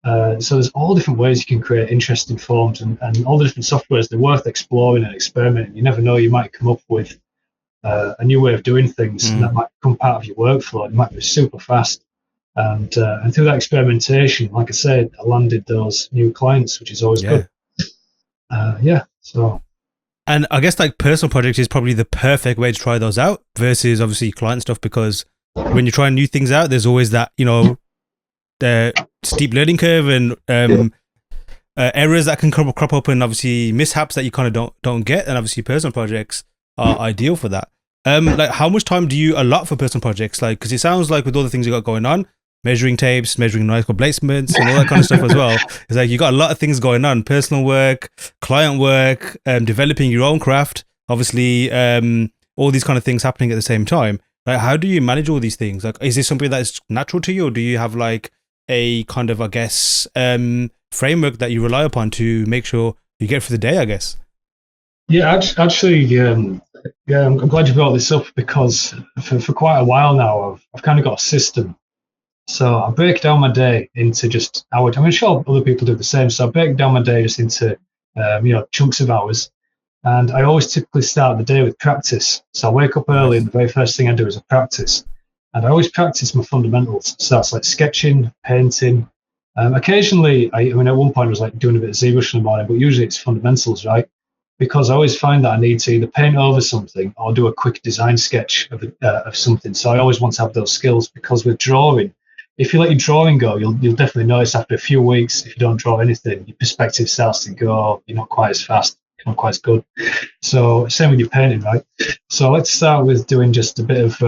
So there's all different ways you can create interesting forms, and all the different softwares. They're worth exploring and experimenting. You never know, you might come up with a new way of doing things, and that might become part of your workflow. It might be super fast. And through that experimentation, like I said, I landed those new clients, which is always good. So. And I guess like personal projects is probably the perfect way to try those out versus obviously client stuff, because when you're trying new things out, there's always that, the steep learning curve and errors that can crop up, and obviously mishaps that you kind of don't get. And obviously personal projects are ideal for that. Like how much time do you allot for personal projects? Like, because it sounds like with all the things you got going on, measuring tapes, measuring noise placements, and all that kind of stuff as well. It's like you got a lot of things going on: personal work, client work, developing your own craft. Obviously, all these kind of things happening at the same time. Like, how do you manage all these things? Like, is this something that is natural to you, or do you have like a kind of, I guess, framework that you rely upon to make sure you get through the day? I guess. Yeah, actually, I'm glad you brought this up, because for quite a while now, I've kind of got a system. So I break down my day into just hours. I'm sure other people do the same. So I break down my day just into, chunks of hours. And I always typically start the day with practice. So I wake up early, and the very first thing I do is a practice. And I always practice my fundamentals. So that's like sketching, painting. Occasionally, I mean, at one point I was like doing a bit of ZBrush in the morning, but usually it's fundamentals, right? Because I always find that I need to either paint over something or do a quick design sketch of something. So I always want to have those skills, because with drawing, if you let your drawing go, you'll definitely notice after a few weeks, if you don't draw anything, your perspective starts to go, you're not quite as fast, not quite as good. So same with your painting, right? So let's start with doing just a bit of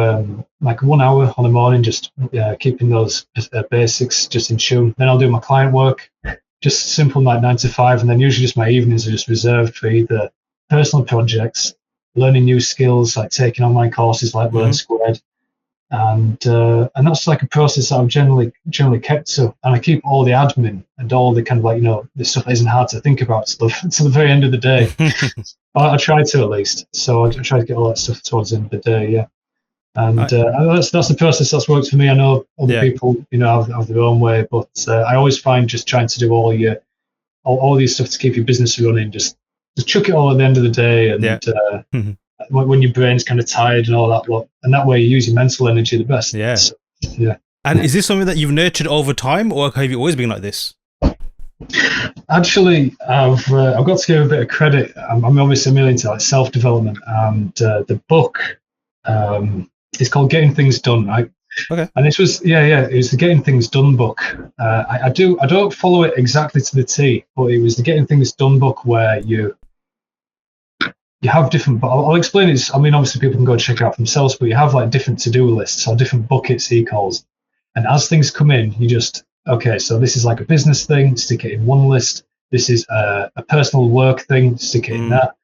like 1 hour on the morning, just keeping those basics just in tune. Then I'll do my client work, just simple like 9 to 5, and then usually just my evenings are just reserved for either personal projects, learning new skills, like taking online courses like Learn Squared. And that's like a process that I've generally kept to, and I keep all the admin and all the kind of like, the stuff that isn't hard to think about to the very end of the day. I try to, at least. So I try to get all that stuff towards the end of the day, yeah. And that's the process that's worked for me. I know other people, have their own way, but I always find just trying to do all these stuff to keep your business running, just chuck it all at the end of the day, and when your brain's kind of tired and all that lot, and that way you use your mental energy the best. Yeah. So, yeah. And is this something that you've nurtured over time, or have you always been like this? Actually, I've got to give a bit of credit. I'm obviously really into like self-development, and the book is called Getting Things Done, right? Okay. And this was it was the Getting Things Done book. I don't follow it exactly to the T, but it was the Getting Things Done book where you have different, but I'll explain it. I mean, obviously people can go and check it out for themselves, but you have like different to-do lists or different buckets, he calls. And as things come in, you just, okay, so this is like a business thing, stick it in one list. This is a personal work thing, stick it in that.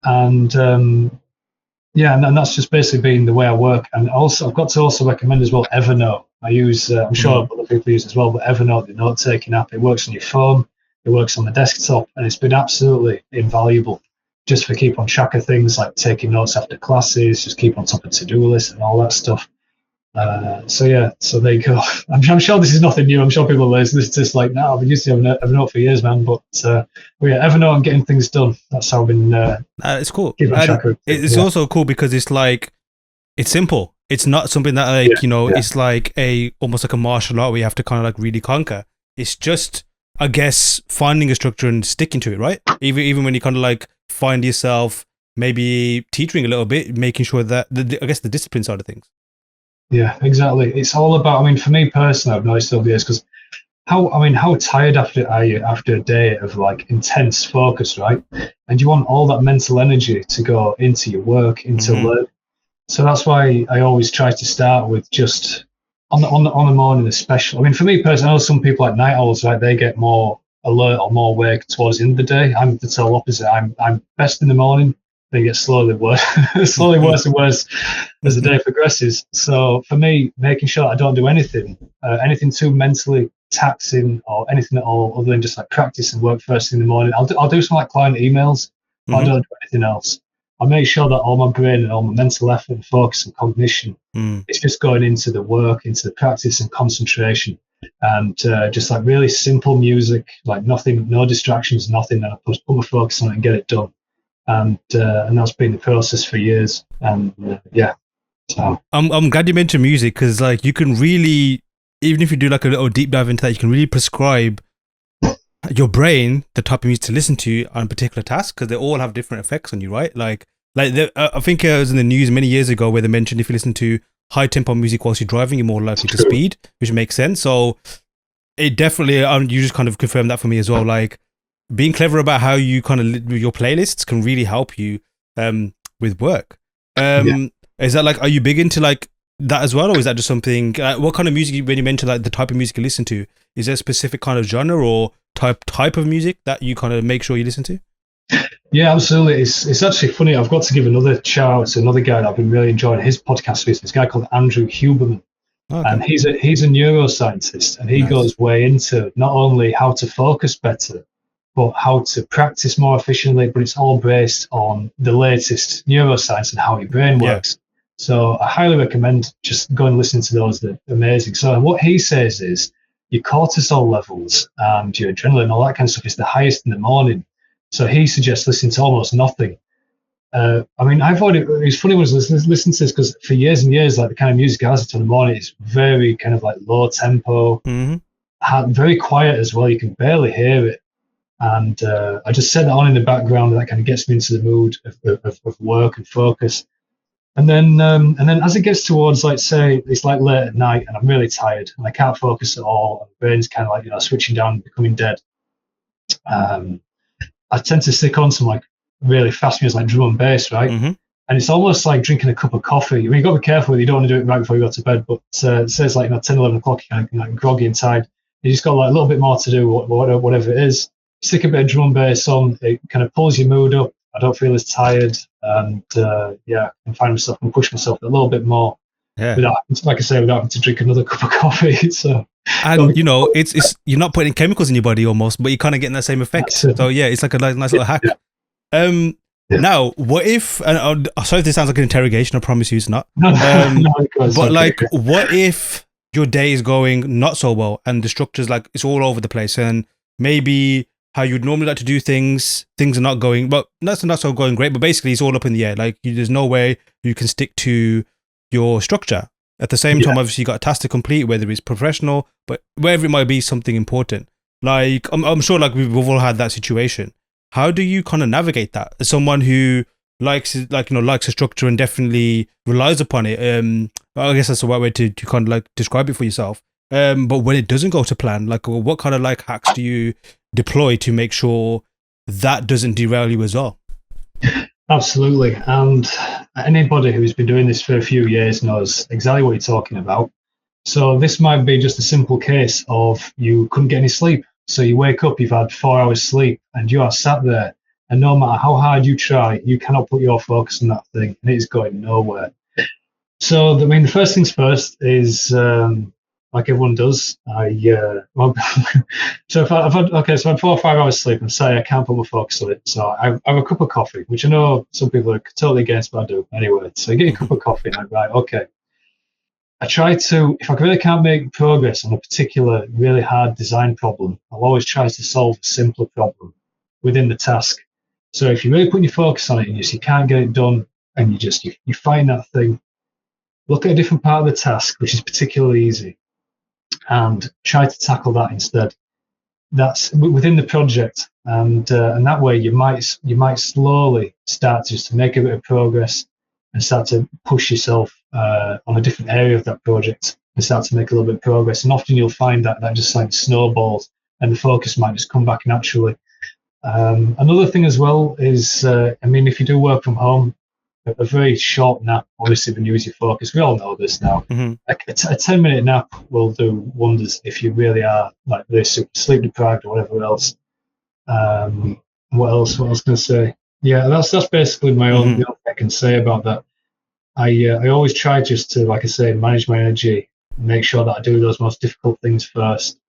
And and that's just basically been the way I work. And also, I've got to also recommend as well Evernote. I use, I'm sure other people use as well, but Evernote, the note-taking app, it works on your phone, it works on the desktop, and it's been absolutely invaluable. Just for keep on track of things like taking notes after classes, just keep on top of to-do lists and all that stuff. So there you go. I'm sure this is nothing new. I'm sure people are listening to this like, no, I've been used to Evernote for years, man. But Evernote and getting things done. That's how I've been. It's cool. Keeping on track of it's also cool because it's like, it's simple. It's not something that like, it's like almost like a martial art where you have to kind of like really conquer. It's just, I guess, finding a structure and sticking to it, right? Even when you kind of like find yourself maybe teetering a little bit, making sure that I guess the discipline side of things. Yeah, exactly. It's all about, I mean, for me personally, I've noticed over the years, because how tired are you after a day of like intense focus, right? And you want all that mental energy to go into your work, into learn. So that's why I always try to start with just on the morning especially. I mean, for me personally, I know some people like night owls, right? They get more alert or more awake towards the end of the day. I'm the total opposite. I'm best in the morning. They get slowly worse, slowly worse and worse as the day progresses. So for me, making sure I don't do anything too mentally taxing or anything at all, other than just like practice and work first thing in the morning. I'll do some like client emails, but I don't do anything else. I make sure that all my brain and all my mental effort and focus and cognition is just going into the work, into the practice and concentration, and just like really simple music, like nothing, no distractions, nothing. And I put my focus on it and get it done. And that's been the process for years. And yeah, so I'm glad you mentioned music, because like you can really, even if you do like a little deep dive into that, you can really prescribe your brain the type of music to listen to on a particular task, because they all have different effects on you, right? Like I think it was in the news many years ago where they mentioned if you listen to high tempo music whilst you're driving, you're more likely to speed, which makes sense. So it definitely, you just kind of confirmed that for me as well. Like being clever about how you kind of your playlists can really help you with work. Is that like, are you big into like that as well, or is that just something? What kind of music? When you mention like the type of music you listen to, is there a specific kind of genre or type of music that you kind of make sure you listen to? Yeah, absolutely. It's actually funny. I've got to give another shout out to another guy that I've been really enjoying his podcast with. This guy called Andrew Huberman. Okay. And he's a neuroscientist, and he goes way into not only how to focus better, but how to practice more efficiently. But it's all based on the latest neuroscience and how your brain works. So I highly recommend just going and listening to those. They're amazing. So what he says is your cortisol levels and your adrenaline, all that kind of stuff, is the highest in the morning. So he suggests listening to almost nothing. I mean, it's funny when I was listening to this, because for years and years, like the kind of music I listen to in the morning is very kind of like low tempo, very quiet as well. You can barely hear it. And I just set that on in the background, and that kind of gets me into the mood of work and focus. And then as it gets towards, like, say, it's like late at night and I'm really tired and I can't focus at all, and the brain's kind of like, switching down, becoming dead. I tend to stick on some like really fast music, like drum and bass, right? And it's almost like drinking a cup of coffee. I mean, you've got to be careful. You don't want to do it right before you go to bed, but it says like 10, 11 o'clock, you're kind of like groggy and tired. You just got like a little bit more to do, whatever it is. Stick a bit of drum and bass on, it kind of pulls your mood up. I don't feel as tired, and I can find myself and push myself a little bit more. Without, like I say, without having to drink another cup of coffee. So, and it's you're not putting chemicals in your body almost, but you're kind of getting that same effect. So yeah, it's like a nice little hack. Now, what if? And sorry if this sounds like an interrogation. I promise you, it's not. But like, what if your day is going not so well and the structure's like it's all over the place, and maybe how you'd normally like to do things are not going, but not so going great, but basically it's all up in the air. Like there's no way you can stick to your structure. At the same time, obviously you got a task to complete, whether it's professional, but wherever it might be, something important. Like I'm sure like we've all had that situation. How do you kind of navigate that as someone who likes a structure and definitely relies upon it? I guess that's the right way to kind of like describe it for yourself. But when it doesn't go to plan, like what kind of like hacks do you deploy to make sure that doesn't derail you as well? Absolutely. And anybody who's been doing this for a few years knows exactly what you're talking about. So this might be just a simple case of you couldn't get any sleep. So you wake up, you've had 4 hours sleep, and you are sat there, and no matter how hard you try, you cannot put your focus on that thing, and it is going nowhere. So, I mean, the first things first is, like everyone does, so if I've had 4 or 5 hours sleep and say I can't put my focus on it, so I have a cup of coffee, which I know some people are totally against, but I do anyway. So you get a cup of coffee, and I'm right, okay. I try to, if I really can't make progress on a particular really hard design problem, I'll always try to solve a simpler problem within the task. So if you're really putting your focus on it and you can't get it done, and you find that thing, look at a different part of the task which is particularly easy, and try to tackle that instead. That's within the project, and that way you might slowly start to make a bit of progress and start to push yourself on a different area of that project and start to make a little bit of progress. And often you'll find that just like snowballs, and the focus might just come back naturally. Another thing as well is, if you do work from home, a very short nap obviously renews your focus. We all know this now. Mm-hmm. A 10-minute nap will do wonders if you really are like really super sleep deprived or whatever else. What else? What I was going to say? Yeah, that's basically my own Mm-hmm. the only thing I can say about that. I always try just to, like I say, manage my energy, make sure that I do those most difficult things first.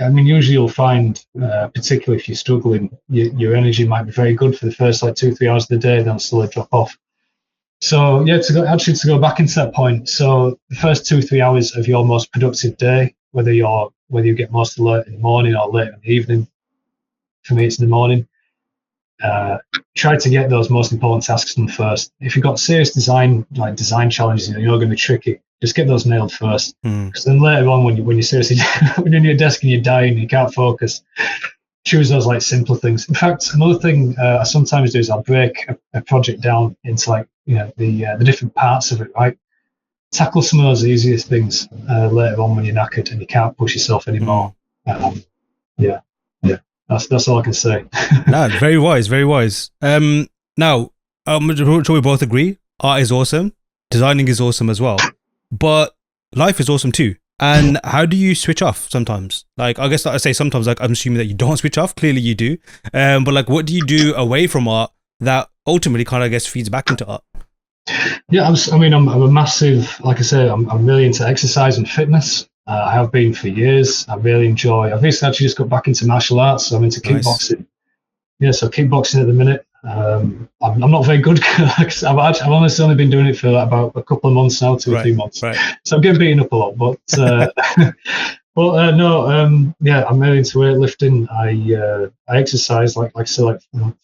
I mean, usually you'll find, particularly if you're struggling, your energy might be very good for the first like 2-3 hours of the day, then it'll slowly drop off. So yeah, to go back into that point. So the first 2-3 hours of your most productive day, whether you get most alert in the morning or late in the evening, for me it's in the morning. Try to get those most important tasks done first. If you've got serious design challenges, you're going to be tricky. Just get those nailed first, because then later on, when you're seriously when you're in your desk and you're dying, and you can't focus. Choose those like simpler things. In fact, another thing I sometimes do is I'll break a project down into like the different parts of it. Right, tackle some of those easiest things later on when you're knackered and you can't push yourself anymore. Yeah. That's all I can say. Nah, very wise, very wise. Now, I'm sure we both agree. Art is awesome. Designing is awesome as well. But life is awesome too. And how do you switch off sometimes? Like, I guess I say sometimes, like, I'm assuming that you don't switch off. Clearly you do. But like, what do you do away from art that ultimately kind of, I guess, feeds back into art? Yeah, I'm a massive, like I say, I'm really into exercise and fitness. I have been for years. I really enjoy. I've recently actually just got back into martial arts, so I'm into kickboxing. Yeah, so kickboxing at the minute. I'm not very good. I've honestly only been doing it for like about a couple of months now, 2 or 3 months. Right. So I'm getting beaten up a lot, but yeah, I'm really into weightlifting. I exercise like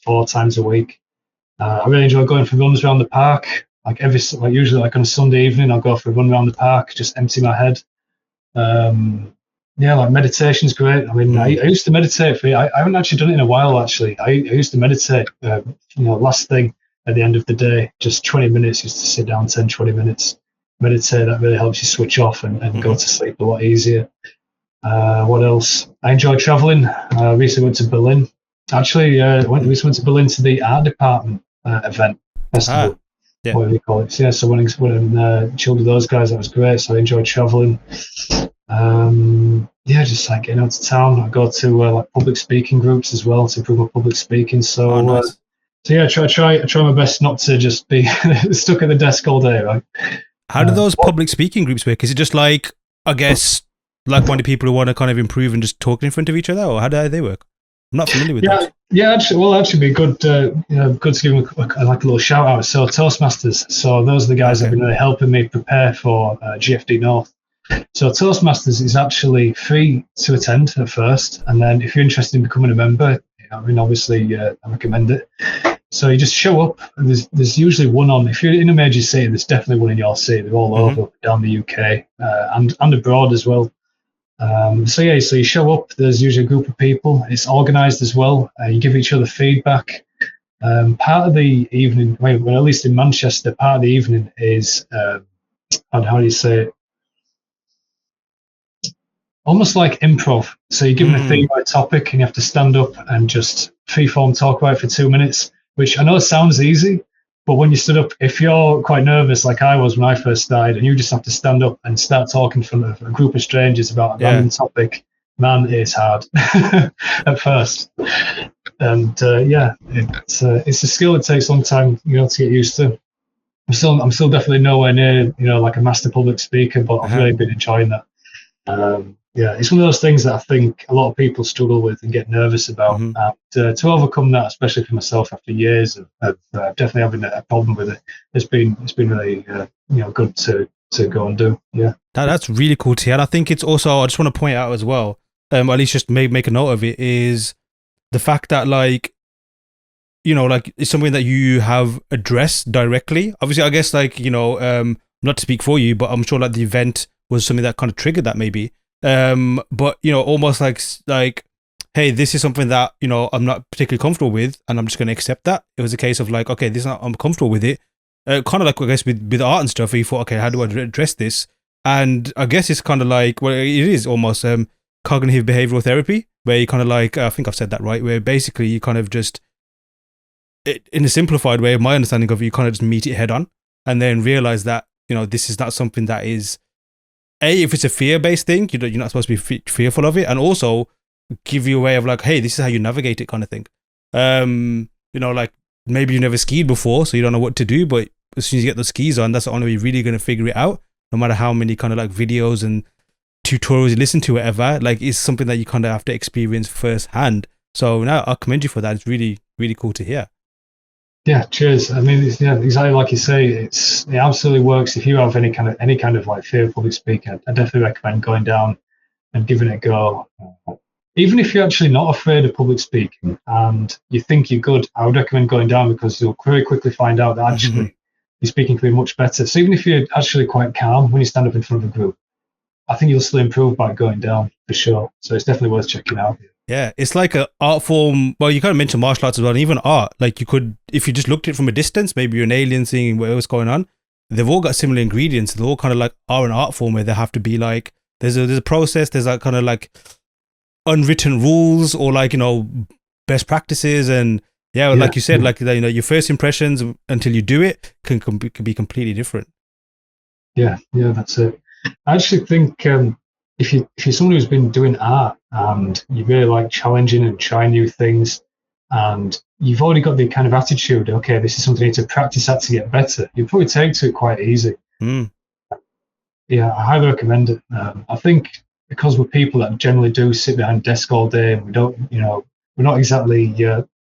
4 times a week. I really enjoy going for runs around the park. Usually like on a Sunday evening, I'll go for a run around the park, just empty my head. Yeah, like meditation's great. I mean, I used to meditate I haven't actually done it in a while, actually. I used to meditate, last thing at the end of the day, just 20 minutes, used to sit down 10, 20 minutes, meditate. That really helps you switch off and go to sleep a lot easier. What else? I enjoy traveling. I recently went to Berlin. Actually, recently went to Berlin to the art department event, festival. Yeah. Whatever you call it. So, yeah, so when I chilled with those guys, that was great. So I enjoyed traveling. Just like getting out to town. I go to like public speaking groups as well to improve my public speaking. So, nice. I try my best not to just be stuck at the desk all day. Right? How do those public speaking groups work? Is it just like, I guess, like-minded people who want to kind of improve and just talk in front of each other, or how do they work? I'm not familiar with that. Yeah, actually be good. Good to give them a little shout out. So Toastmasters. So those are the guys that have been really helping me prepare for GFD North. So Toastmasters is actually free to attend at first, and then if you're interested in becoming a member, obviously I recommend it. So you just show up, and there's usually one on. If you're in a major city, there's definitely one in your city. They're all over down the UK and abroad as well. So you show up. There's usually a group of people. It's organised as well. You give each other feedback. Part of the evening, at least in Manchester, part of the evening is how do you say it? Almost like improv. So you're given a theme by topic, and you have to stand up and just freeform talk about it for 2 minutes. Which I know sounds easy, but when you stood up, if you're quite nervous, like I was when I first started, and you just have to stand up and start talking in front of a group of strangers about a random topic, man, it's hard at first. And it's a skill that takes a long time, to get used to. I'm still definitely nowhere near, like a master public speaker, but I've really been enjoying that. It's one of those things that I think a lot of people struggle with and get nervous about. And to overcome that, especially for myself after years of definitely having a problem with it, it's been really good to go and do. Yeah, that's really cool to hear. And I think it's also, I just want to point out as well, at least just make a note of it, is the fact that it's something that you have addressed directly. Obviously, I guess not to speak for you, but I'm sure the event was something that kind of triggered that maybe. But almost like, hey, this is something that I'm not particularly comfortable with, and I'm just going to accept that. It was a case of like, okay, I'm comfortable with it. Kind of like, I guess, with art and stuff, you thought, okay, how do I address this? And I guess it's kind of like, well, it is almost cognitive behavioral therapy, where you kind of like, I think I've said that right, where basically you kind of just in a simplified way, my understanding of it, you kind of just meet it head on and then realize that, this is not something that is, if it's a fear-based thing, you're not supposed to be fearful of it, and also give you a way of like, hey, this is how you navigate it kind of thing. Like maybe you never skied before, so you don't know what to do, but as soon as you get the skis on, that's the only way you're really going to figure it out, no matter how many kind of like videos and tutorials you listen to, whatever. Like, it's something that you kind of have to experience firsthand. So now I commend you for that. It's really, really cool to hear. Yeah, cheers. I mean, exactly like you say. It absolutely works. If you have any kind of like fear of public speaking, I definitely recommend going down and giving it a go. Even if you're actually not afraid of public speaking and you think you're good, I would recommend going down, because you'll very quickly find out that actually your speaking can be much better. So even if you're actually quite calm when you stand up in front of a group, I think you'll still improve by going down for sure. So it's definitely worth checking out. Yeah, it's like an art form. Well, you kind of mentioned martial arts as well, and even art. Like, you could, if you just looked at it from a distance, maybe you're an alien seeing whatever's going on. They've all got similar ingredients. They all kind of like are an art form where they have to be like, there's a process. There's like kind of like unwritten rules, or like, best practices. And like you said, like, your first impressions until you do it can be completely different. Yeah, that's it. I actually think if you're someone who's been doing art and you really like challenging and trying new things, and you've already got the kind of attitude, okay, this is something I need to practice at to get better, you'll probably take to it quite easy. Yeah, I highly recommend it. I think because we're people that generally do sit behind a desk all day, and we don't, we're not exactly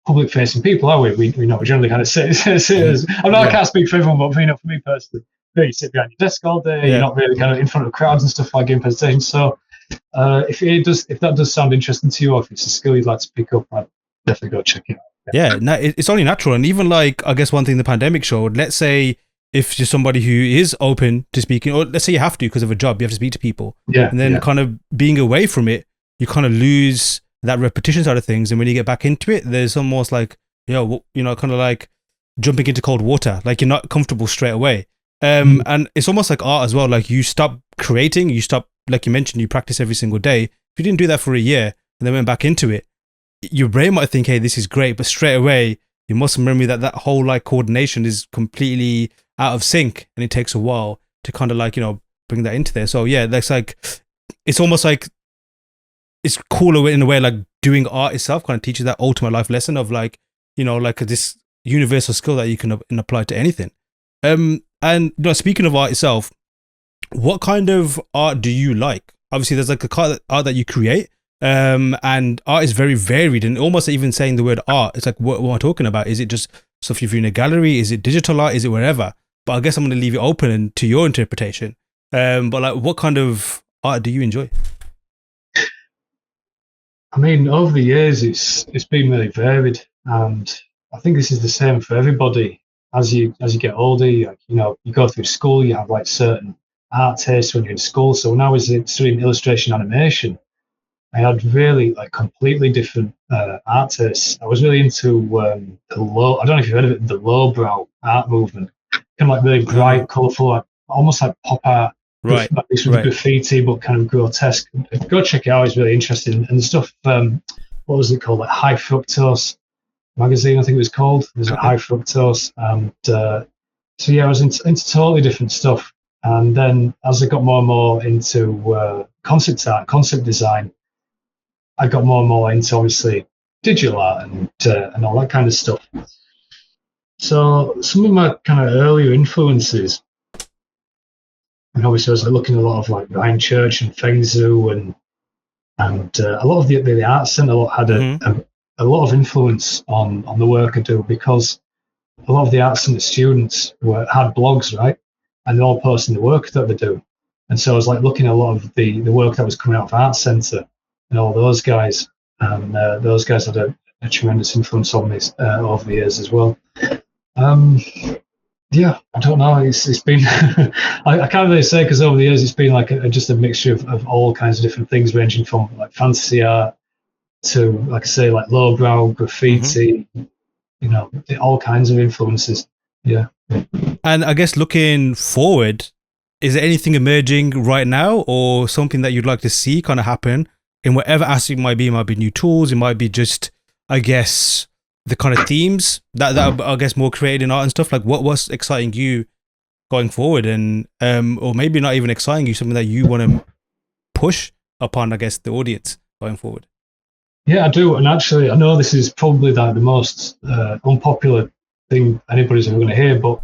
public-facing people, are we? We generally kind of sit as, I can't speak for everyone, but for me personally, you sit behind your desk all day. You're not really kind of in front of crowds and stuff like giving presentations. So if that does sound interesting to you, or if it's a skill you'd like to pick up, I'd definitely go check it out. Yeah, no, it's only natural. And even like, I guess one thing the pandemic showed, let's say if you're somebody who is open to speaking, or let's say you have to because of a job, you have to speak to people. And then kind of being away from it, you kind of lose that repetition side of things. And when you get back into it, there's almost like, kind of like jumping into cold water. Like, you're not comfortable straight away. And it's almost like art as well. Like, you stop creating, like you mentioned, you practice every single day. If you didn't do that for a year and then went back into it, your brain might think, hey, this is great. But straight away, you must remember that whole like coordination is completely out of sync, and it takes a while to kind of like, bring that into there. So yeah, that's like, it's almost like, it's cooler in a way, like doing art itself kind of teaches that ultimate life lesson of like, like this universal skill that you can apply to anything. And speaking of art itself, what kind of art do you like? Obviously, there's like the art that you create, and art is very varied. And almost even saying the word art, it's like, what am I talking about? Is it just stuff you view in a gallery? Is it digital art? Is it wherever? But I guess I'm going to leave it open to your interpretation. But like, what kind of art do you enjoy? I mean, over the years, it's been really varied, and I think this is the same for everybody. As you get older, you go through school, you have like certain art tastes when you're in school. So when I was studying illustration animation, I had really like completely different art tastes. I was really into the low. I don't know if you've heard of it, the lowbrow art movement, kind of like really bright, colourful, like, almost like pop art. Right. This was graffiti, but kind of grotesque. Go check it out; it's really interesting. And the stuff, what was it called? Like High Fructose magazine, I think it was called. It was like High Fructose, and so yeah, I was into totally different stuff. And then as I got more and more into concept art, concept design, I got more and more into obviously digital art and all that kind of stuff. So some of my kind of earlier influences, and obviously I was like looking at a lot of like Ryan Church and Feng Zhu and a lot of the art centre had a lot of influence on the work I do, because a lot of the art centre students had blogs, right? And they're all posting the work that they do. And so I was like looking at a lot of the work that was coming out of Art Centre and all those guys. And those guys had a tremendous influence on me over the years as well. Yeah, I don't know. It's been, I can't really say, because over the years it's been like just a mixture of all kinds of different things, ranging from like fantasy art to, like I say, like lowbrow, graffiti, all kinds of influences. Yeah. And I guess looking forward, is there anything emerging right now, or something that you'd like to see kind of happen in whatever aspect it might be? It might be new tools. It might be just, I guess, the kind of themes that are, I guess, more created in art and stuff? Like, what's exciting you going forward, and or maybe not even exciting you, something that you want to push upon, I guess, the audience going forward? Yeah, I do. And actually, I know this is probably like the most unpopular thing anybody's ever going to hear, but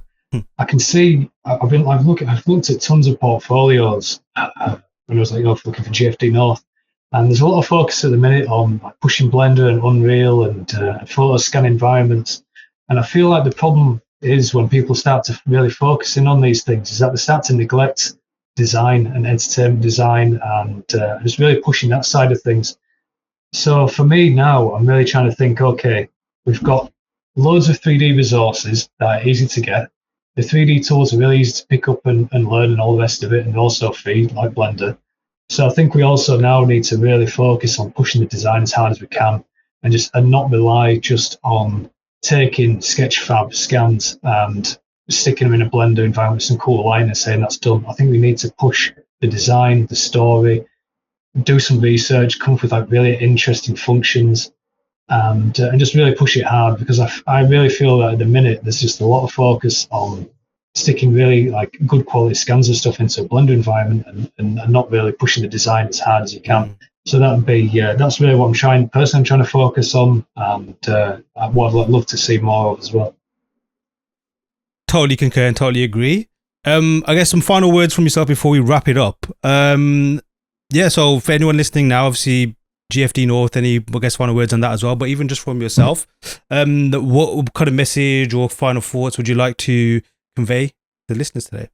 I can see I've looked at tons of portfolios when I was like looking for GFD North, and there's a lot of focus at the minute on like pushing Blender and Unreal and photo scan environments, and I feel like the problem is when people start to really focus in on these things is that they start to neglect design and entertainment design and just really pushing that side of things. So for me now, I'm really trying to think, okay, we've got loads of 3D resources that are easy to get. The 3D tools are really easy to pick up and learn and all the rest of it, and also free, like Blender. So I think we also now need to really focus on pushing the design as hard as we can and not rely just on taking Sketchfab scans and sticking them in a Blender environment with some cool line and saying that's done. I think we need to push the design, the story, do some research, come up with like really interesting functions, and just really push it hard, because I really feel that at the minute there's just a lot of focus on sticking really like good quality scans and stuff into a Blender environment and not really pushing the design as hard as you can. So that'd be that's really what I'm trying to focus on, and what I'd love to see more of as well. Totally concur and totally agree. I guess some final words from yourself before we wrap it up. Yeah, so for anyone listening now, obviously GFD North, any, I guess, final words on that as well, but even just from yourself, what kind of message or final thoughts would you like to convey to the listeners today?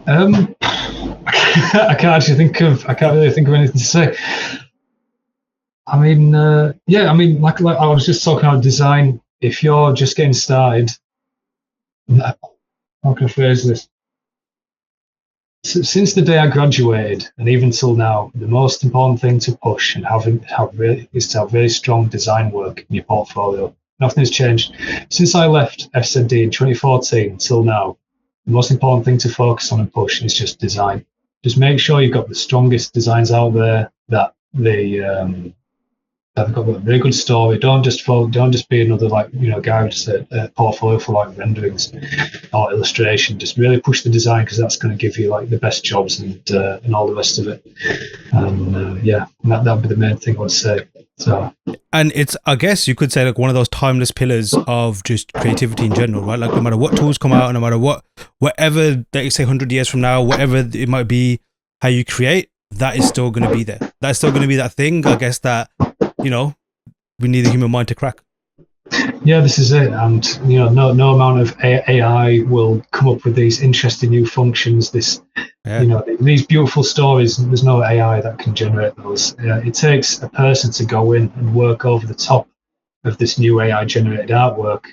I can't really think of anything to say. I mean, like I was just talking about design. If you're just getting started, how can I phrase this? Since the day I graduated and even till now, the most important thing to push and is to have really strong design work in your portfolio. Nothing has changed. Since I left FZD in 2014 until now, the most important thing to focus on and push is just design. Just make sure you've got the strongest designs out there, that they've got a really good story. Don't just be another guy with just a portfolio for like renderings or illustration. Just really push the design, because that's going to give you like the best jobs and all the rest of it. And that'd be the main thing I'd say. So, and it's, I guess you could say, like one of those timeless pillars of just creativity in general, right? Like no matter what tools come out, no matter whatever they say 100 years from now, whatever it might be, how you create, that is still going to be there. That's still going to be that thing, I guess, that, you know, we need the human mind to crack. Yeah, this is it. And, no amount of AI will come up with these interesting new functions. These beautiful stories. There's no AI that can generate those. It takes a person to go in and work over the top of this new AI generated artwork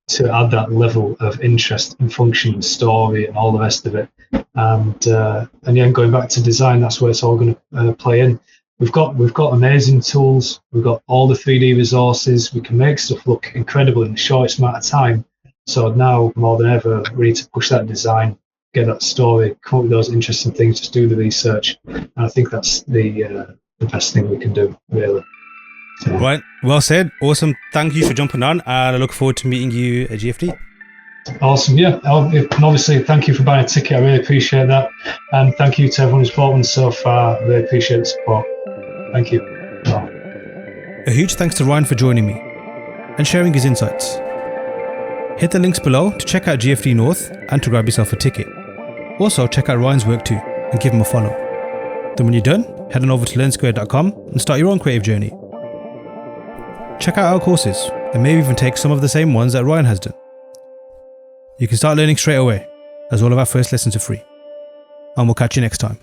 to add that level of interest and function and story and all the rest of it. And going back to design, that's where it's all going to play in. We've got amazing tools. We've got all the 3D resources. We can make stuff look incredible in the shortest amount of time. So now more than ever, we need to push that design, get that story, come up with those interesting things, just do the research. And I think that's the best thing we can do, really. So. Right. Well said. Awesome. Thank you for jumping on, and I look forward to meeting you at GFD. Awesome. Yeah. And obviously, thank you for buying a ticket. I really appreciate that. And thank you to everyone who's bought one so far. I really appreciate the support. Thank you. A huge thanks to Ryan for joining me and sharing his insights. Hit the links below to check out GFD North and to grab yourself a ticket. Also, check out Ryan's work too and give him a follow. Then when you're done, head on over to learnsquared.com and start your own creative journey. Check out our courses and maybe even take some of the same ones that Ryan has done. You can start learning straight away, as all of our first lessons are free. And we'll catch you next time.